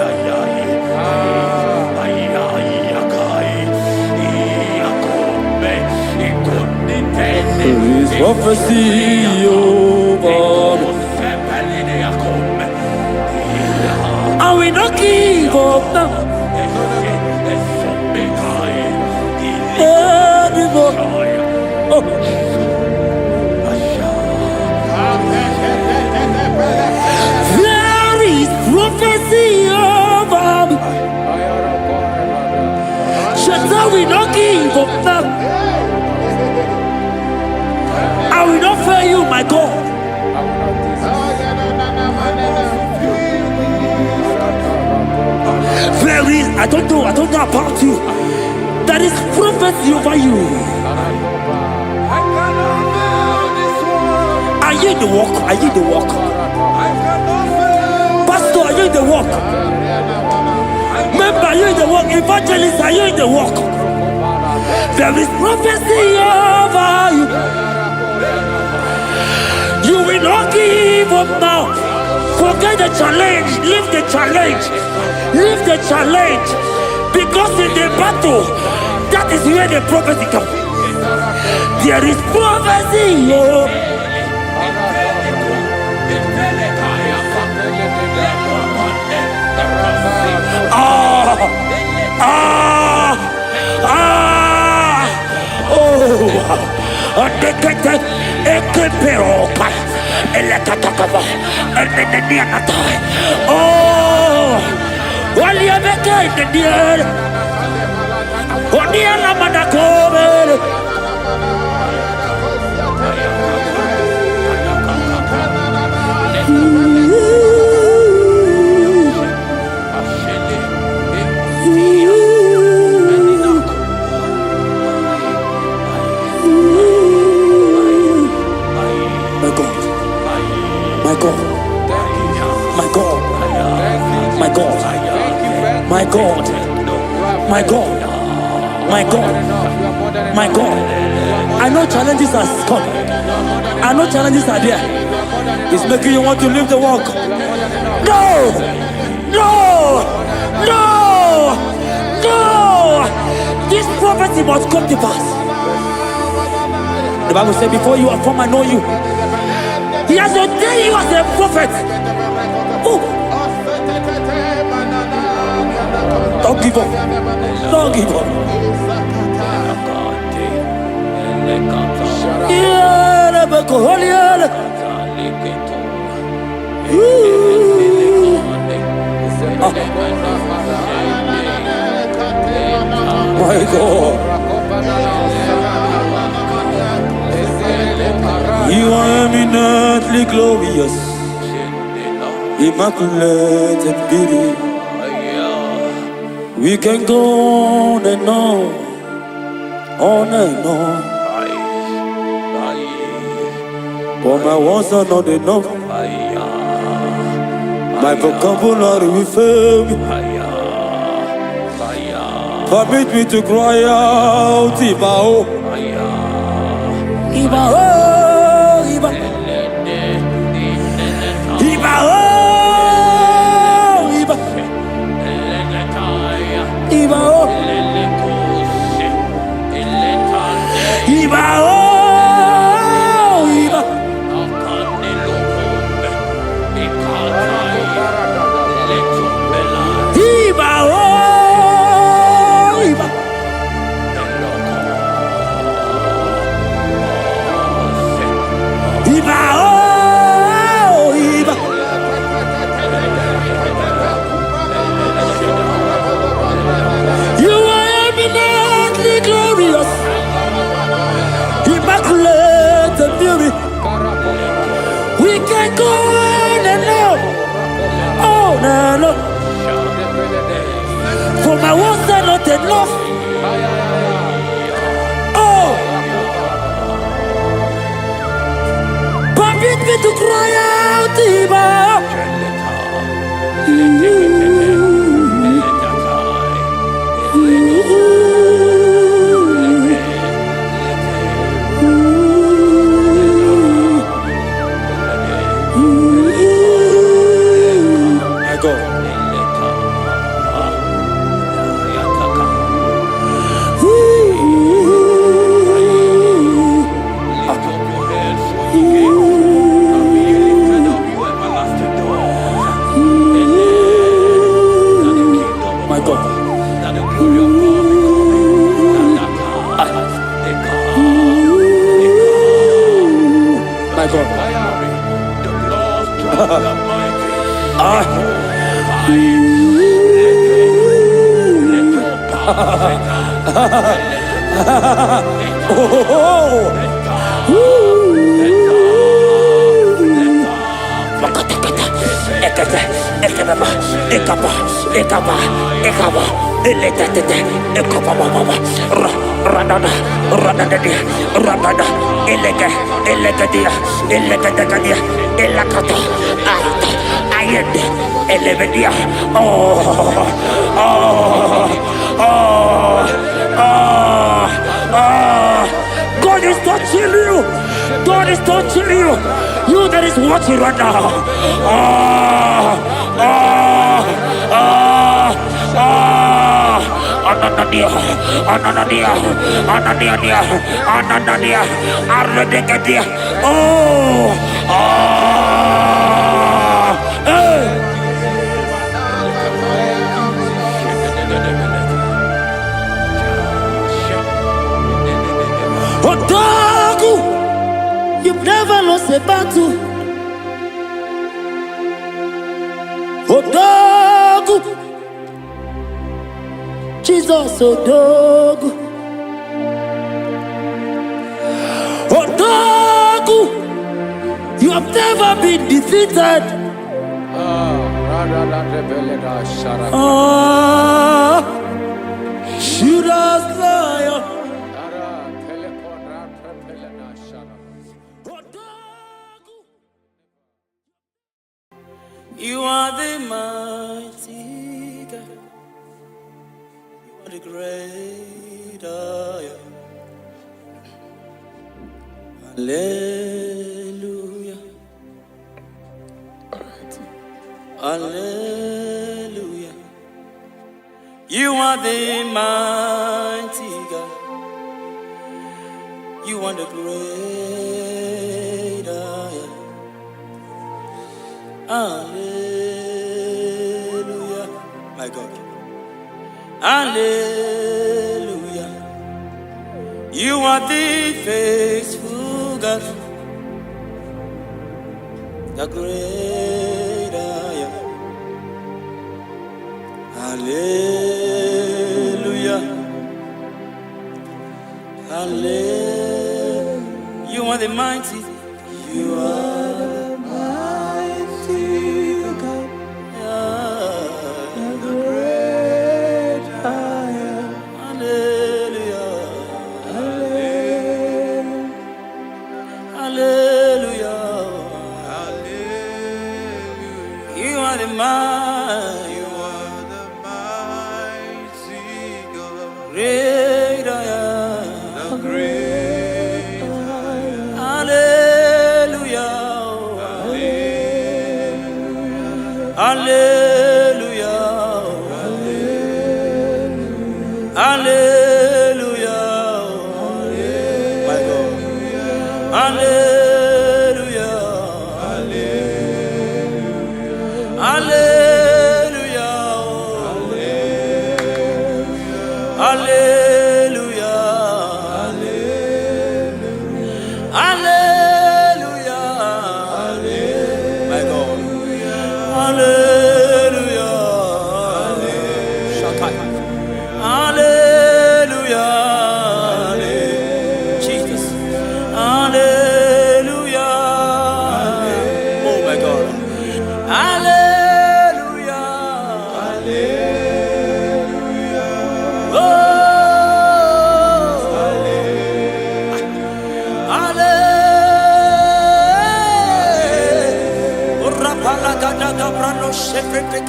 There is prophecy over me. I will not give up now. There is prophecy over me. Shall we not give up now? I will not fail you, my God. There is, I don't know about you. There is prophecy over you. Are you in the walk? Are you in the walk? Pastor, are you in the walk? Member, are you in the walk? Evangelist, are you in the walk? There is prophecy over you. You will not give up now. Forget the challenge. Leave the challenge. Leave the challenge. Because in the battle, that is where the prophecy comes. There is prophecy. My God, I know challenges are coming. I know challenges are there. It's making you want to leave the walk. No! This prophecy must come to pass. The Bible said, before you are formed, I know you. He has ordained you as a prophet. Oh. give up. Don't give up. Yeah, Rebecca, holy, holy. My God. You are eminently glorious, immaculate and beauty. We can go on and on and on. But my words are not enough. My vocabulary will fail me. Permit me to cry out, Ibao. Ibao, Ibao. Ibao, Ibao. Ibao. Ibao. We can go on and on. For my words are not enough. Oh, permit me to cry out, Ibao. God is touching you. God is touching you. You that is watching right now. Ananadia, Arredegadia. Otaku, you've never lost a battle. Otaku, Jesus, Otaku. Otaku, you have never been defeated. Judas lion. You are the mighty God. You are the great I am. Hallelujah. Hallelujah. You are the mighty God. You are the great I am. Hallelujah. My God. Hallelujah. You are the faithful God, the great I am. Hallelujah. Hallelujah. You are the mighty. You are the mighty God. The great I am. Hallelujah. Hallelujah. Hallelujah. You are the mighty. You are the mighty God. Great I am. The great I am. Hallelujah. Hallelujah. Hallelujah. Hallelujah. My God. Hallelujah. Hallelujah. Hallelujah. Hallelujah. Hallelujah. My God. Hallelujah. Shakai. Hallelujah. Jesus. Hallelujah. Oh my God. Hallelujah. Oh. Hallelujah. Rapalagadaga brano shefete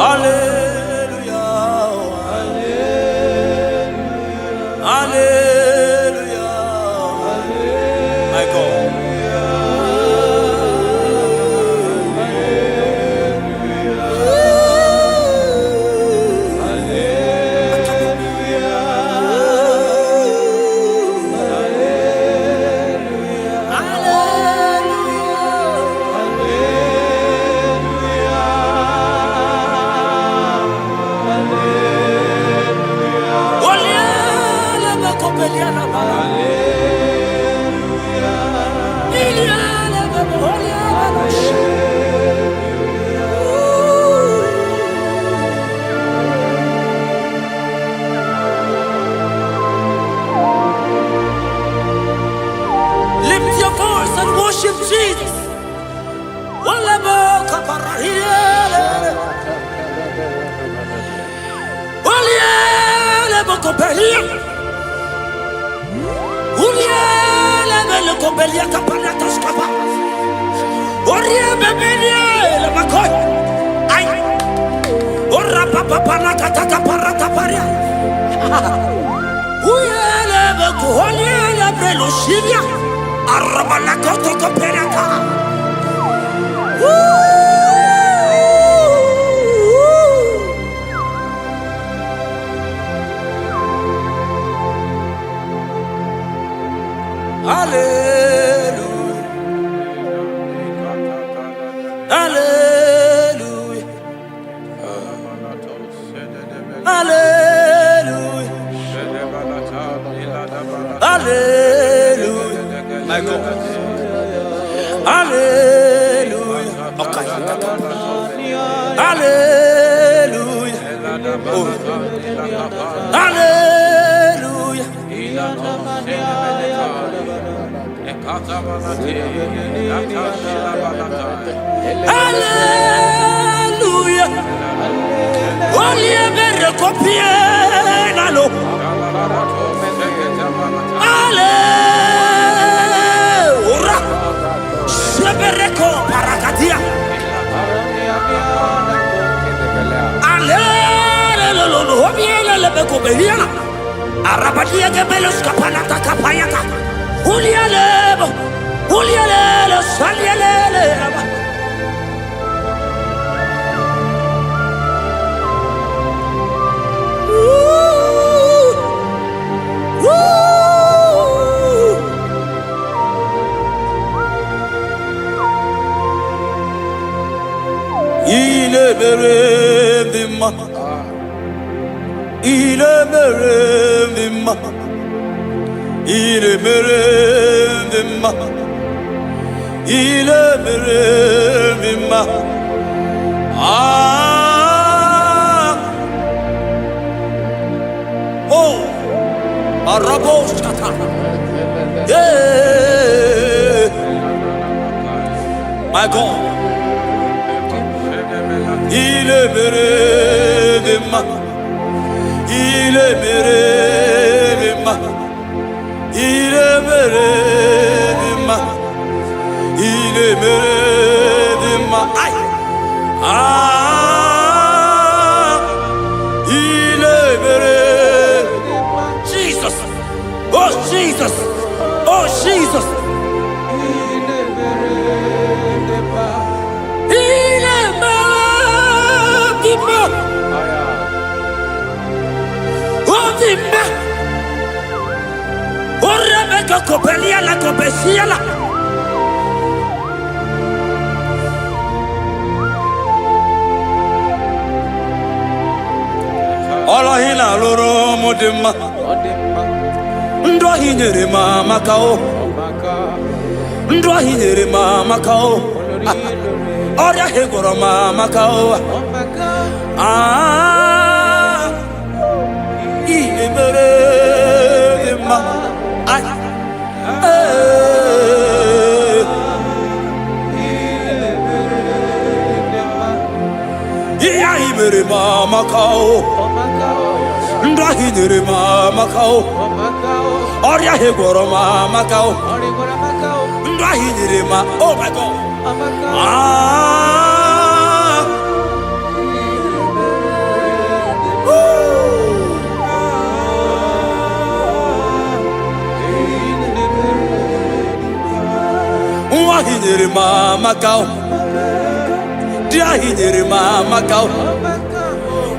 Hallelujah. Hallelujah. My God. Lift your voice and worship Jesus. Hallelujah. Hallelujah. Hallelujah. Hallelujah. My God. Hallelujah. Okay. Hallelujah. Oh. Hallelujah. Hallelujah. Only a better copy. Hallelujah. begebelos kapalata kapayaka. Ulialebo. Ulialele salialele. ile meremdima, ile meremdima, ile meremdima, ile meremdima. Ah, oh, arabos kata, yeah, my God. Il est merema, il est merema, il est merema, il est merema. Ah, il est merema. Jesus, oh Jesus, oh Jesus. Copelia la copecia la. Ola hina loro modema, ndo hinyere mama kao, ndo hinyere mama kao, oria hegoro mama kao. Ah, ile merema, ay. Mere mama kao, ndahi nere mama kao, oria hegoro mama kao, ndahi nere ma. Oh my God! Ah, ndahi nere mama kao, ndahi nere mama kao.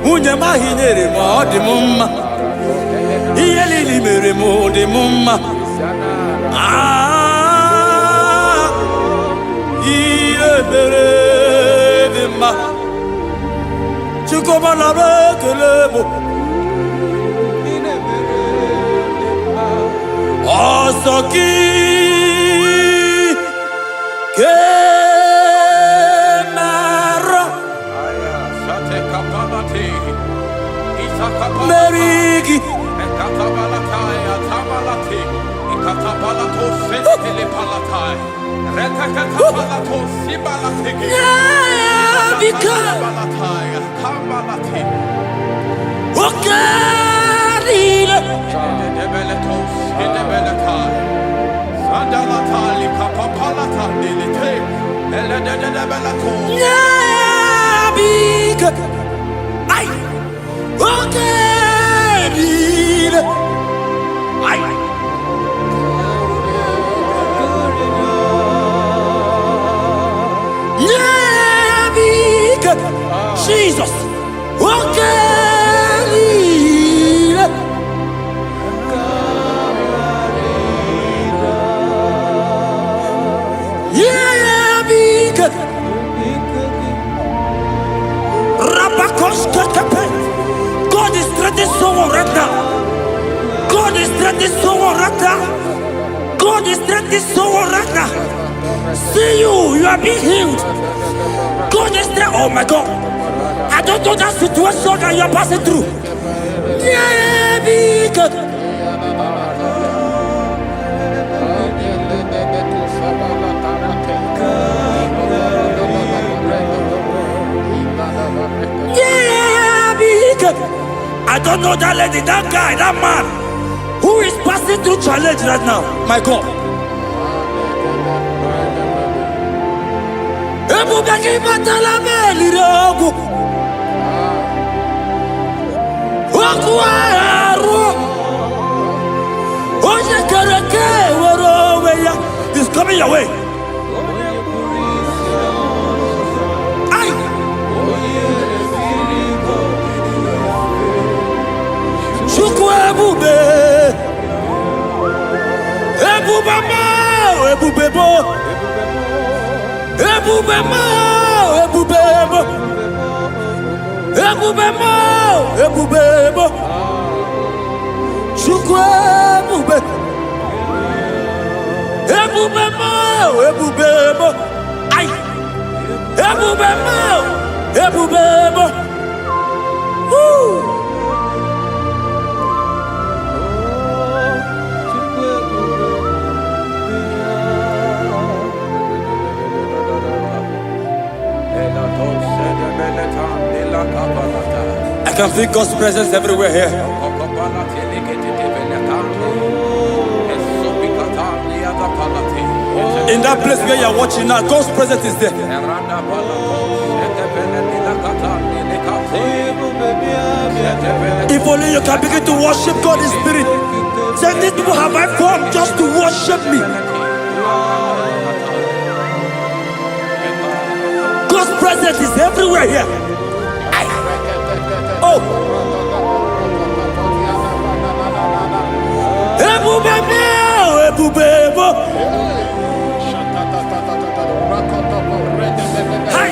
Unye mahinere mo di mumma, iye li mere mo di mumma. Ah, iye mere di ma. Chukoma la bekelemo. Osoki ke. Merigi Ekatabalataya Tabalati Ikatabalato Sentele Palatai Retakatabato Sibalatigi Ikatabalatai Kabalati Okarile Debeletos Debeletai Sandalatali Kapapalata Dilite Eledebelato Nabika Ay Okarile Ay Nabika Jesus Okarile Nabika God is threatening someone right now. God is threatening someone right now. God is threatening someone right now. See you are being healed. God is there. Oh my God. I don't know that situation that you are passing through. Yeah, be good. I don't know that lady, that guy, that man who is passing through challenge right now. My God. He's coming your way. Aye. Chukwu ebube. Ebubema, ebubebo. Ebubema, ebubebo. Ebubema, ebubebo. Chukwu ebube. Ebubema, ebubebo. Ay. Ebubema, ebubebo. Woo. I can feel God's presence everywhere here. In that place where you are watching now, God's presence is there. If only you can begin to worship God in spirit. Say, these people have I formed just to worship me. God's presence is everywhere here. Oh. Ebubebo, ebubebo. Hi.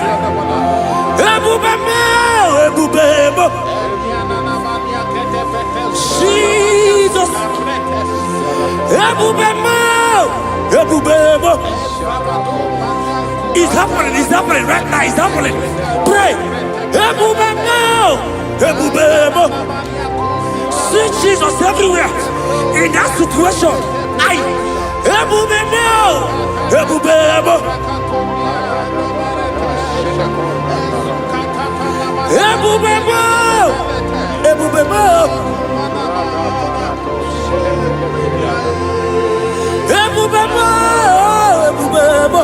Ebubebo, ebubebo. Jesus. Ebubebo, ebubebo. It's happening right now, it's happening. Pray. Ebubebo, ebubebo. See Jesus everywhere. In that situation, ebubebo, ebubebo. Ebubebo, ebubebo. Ebubebo, ebubebo.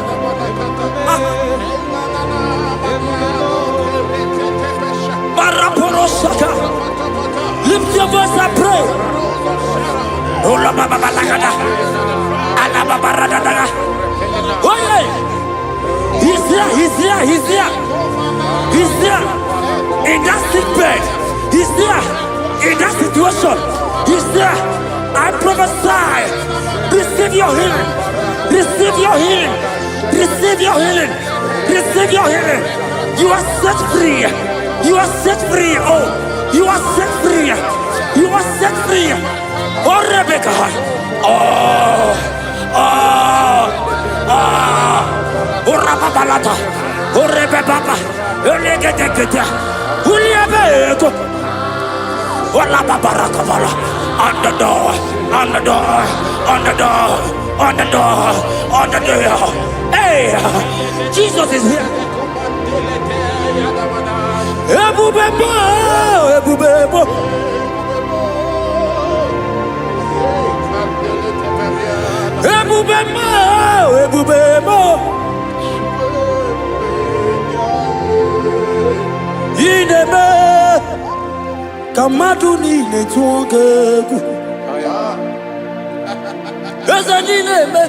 Paraporosaka. Lift your voice and pray. Ola baba balagada. Ala baba radada. Oh yeah. He's here. He's there. In that sick bed. He's there. In that situation. He's there. I prophesy. Receive your healing. Receive your healing. Receive your healing. Receive your healing. You are set free. You are set free. Oh, you are set free. You are set free. Oh, Rebecca. Oh, Rababalata. Oh, Rebecca. Elegete. Uliabeko. Oh, la Babarakabala. On the door. Hey, Jesus is here. Ebubebo, ebubebo. Ebubebo, ebubebo. Ineme, kamadu nile tuongegu. Eza nineme.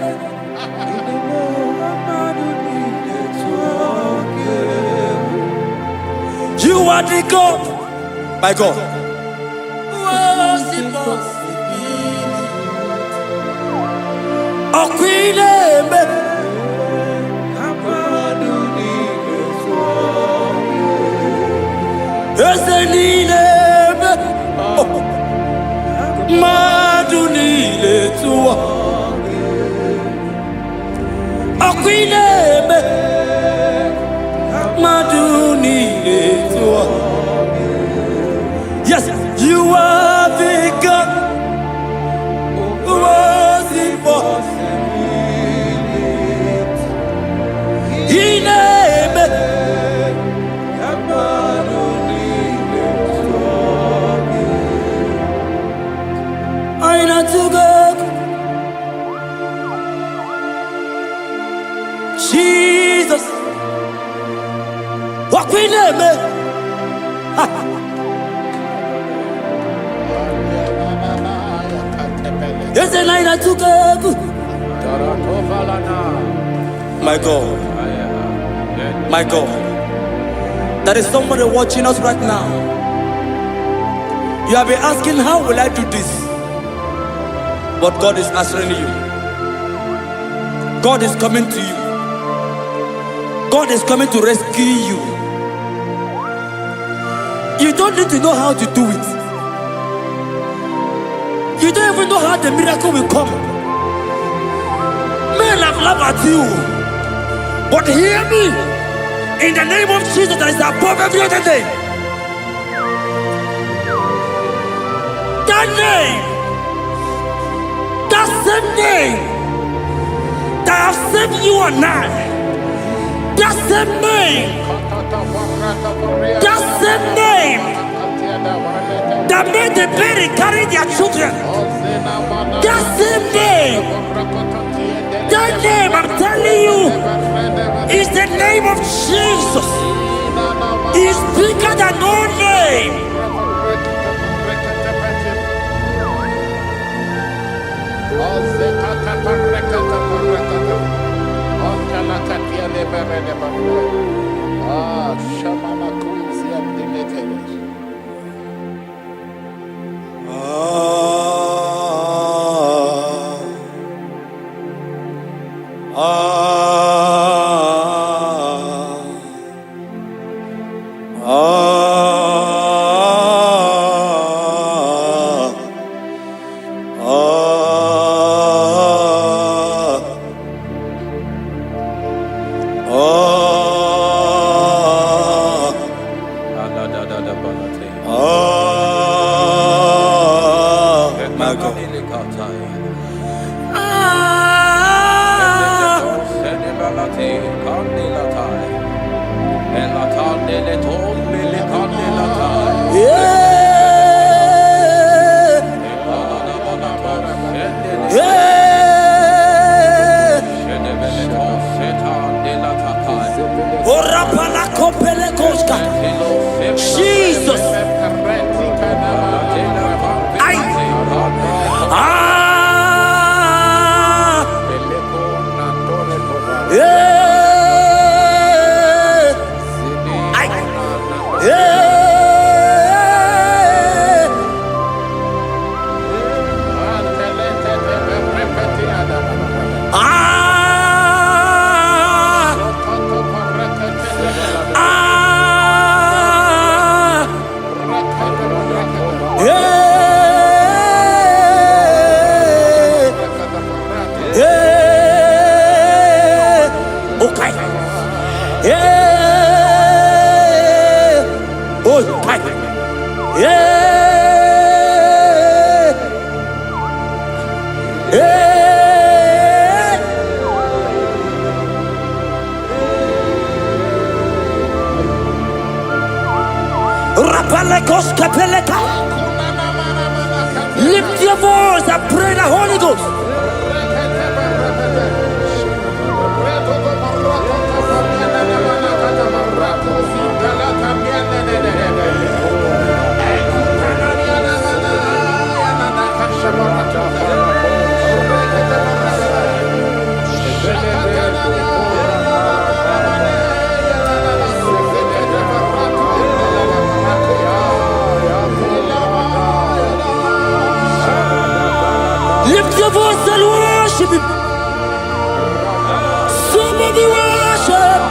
You are the God, my God. Was impossible. Oh, Queen Embe. Ezenile. Madunile tuwa. Oh, Queen Embe. Yes, you are the God who was impossible. I not to go. Jesus. Walk with me. Eze na ina tukebu. My God. My God. There is somebody watching us right now. You have been asking, how will I do this? But God is answering you. God is coming to you. God is coming to rescue you. You don't need to know how to do it. You don't even know how the miracle will come. Men have laughed at you. But hear me. In the name of Jesus that is above every other name. That name. That same name. That have saved you and I. That same name. That same name. That made the parents carry their children. That same name. That name, I'm telling you, is the name of Jesus. He is bigger than all name. My God. Jesus. Lift your voice and pray the Holy Ghost. Lift your voice and worship Him. Somebody worship.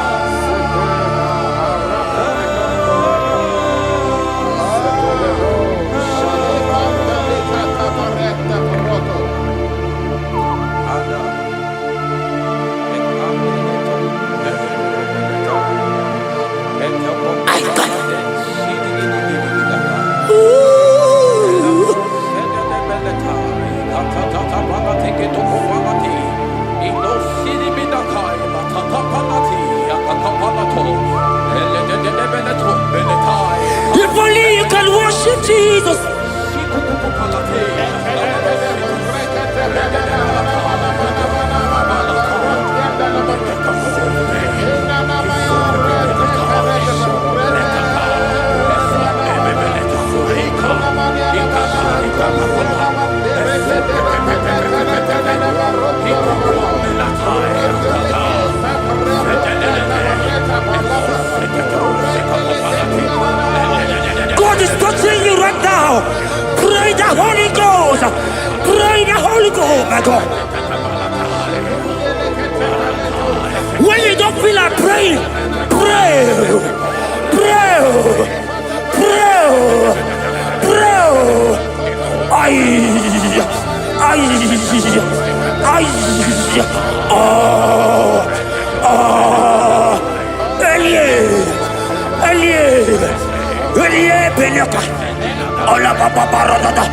If only you can worship Jesus. feel like praying, pray, pray, pray, pray. Ay, oh, Elie, Benyoka, Ola Papa Barada,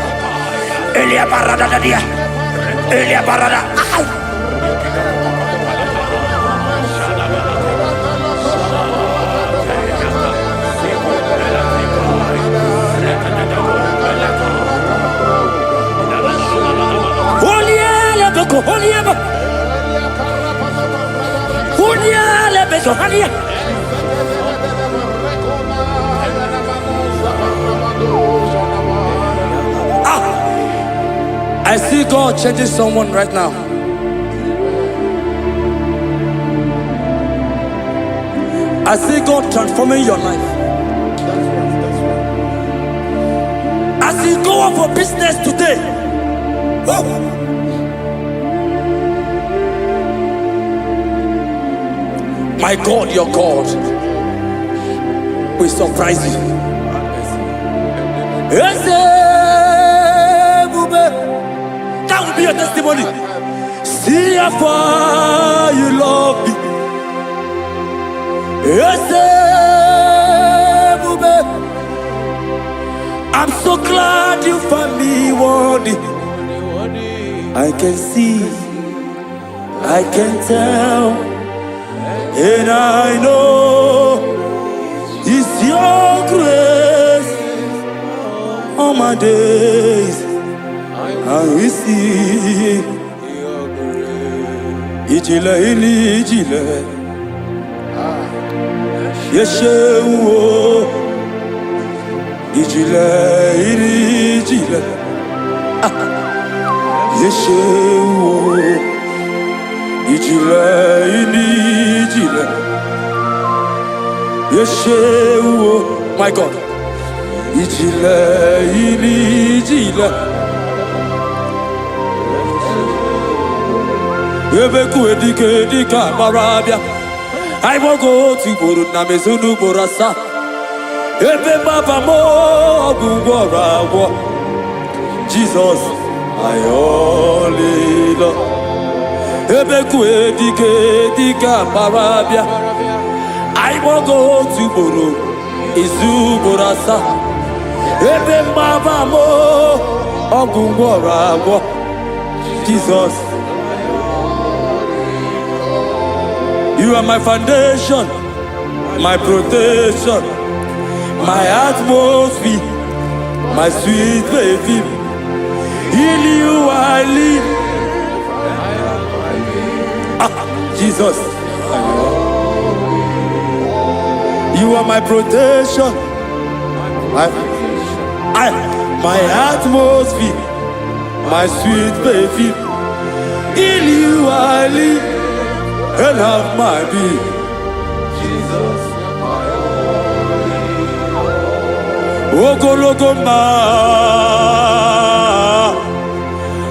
Elia Barada dia, Elia Barada. I see God changing someone right now. I see God transforming your life. As you go out for business today, my God, your God will surprise you. That will be your testimony. See how far you love me. I'm so glad you found me worthy. I can see, I can tell, and I know it's your grace. All my days I will see. Ijile ili ijile, Yeshewo. Ijile ili ijile, Yeshewo. Ijile ili ijile, Yeshewo. My God. Ijile ili ijile, Ebeku edike edika marabia. I will go to Buru na mezunu borasa. Ebe baba mo gugora wo. Jesus, I only love. Ebeku edike edika marabia. I will go to Buru izu borasa. Ebe baba mo gugora wo. Jesus. You are my foundation, my protection, my atmosphere, my sweet baby. In you I live. Jesus. You are my protection, my atmosphere, my sweet baby. In you I live. And have my being. Jesus, my only. Ogologoma,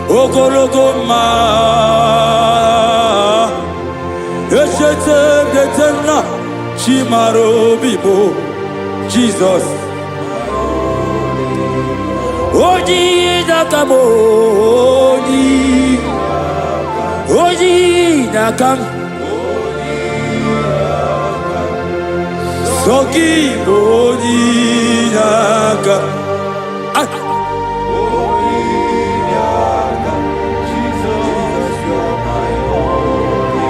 Ogologoma, Eshete detena, Chimaro bibo, Jesus. Oji nakamo, Oji nakam. Soki Onyaka. Jesus, you're my only.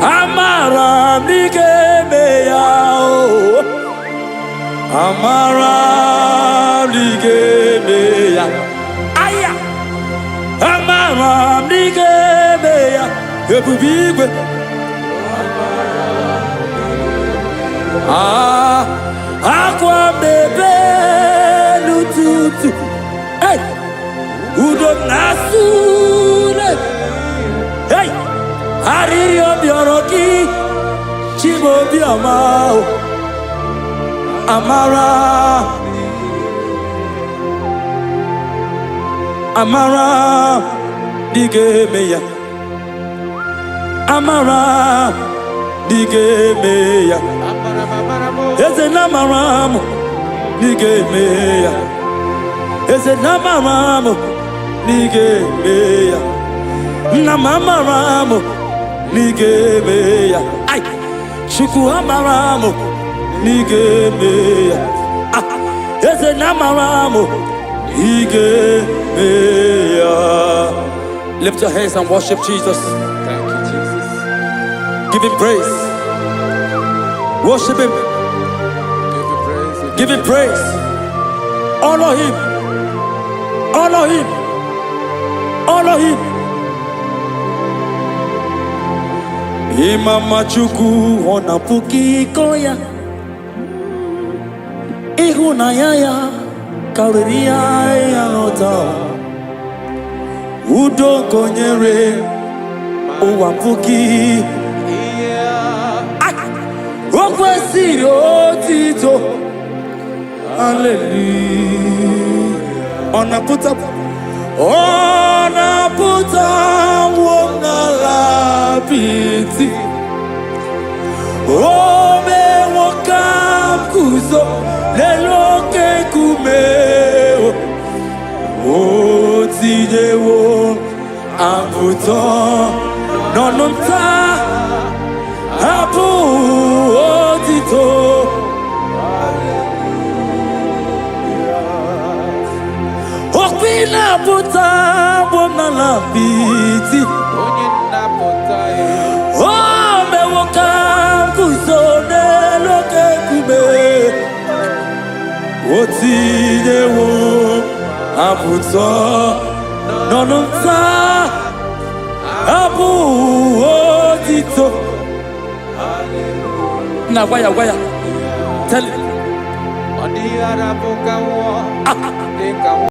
Amara Mikemeya. Amara Mikemeya. Aya. Amara Mikemeya. Ebubigwe. Aqua bebe lututu, hey, udom nasure, hey, hariyo bioroki, chibo biamao, amara, amara, digemeya, amara n'ige ya eze na amara m n'ige ya eze na amara m n'ige ya nna m amara m n'ige ya ai chukwu amara m n'ige ya eze na amara m n'ige ya. Lift your hands and worship Jesus. Thank you, Jesus. Give him praise. Worship him. Give you praise. Give him praise. Honor him. Honor him. Honor him. Imama Chukwu ona puki koya. Ihunanya ya karịrị ya n'ụtọ. Udo konyere ụwa puki. O kwesịrị otito. Hallelujah. Ọ na-apụta n'ala apịtị. O mewo ka m guzo n'elu oke nkume. O tinyewo abụtọ n'ọnụ nta abụ otito. Okwi na-apụta bụ n'ala apịtị. O mewo ka m guzo n'elu oke nkume. O tinyewo abụtọ n'ọnụ nta abụ otito. Na gwa ya tell him.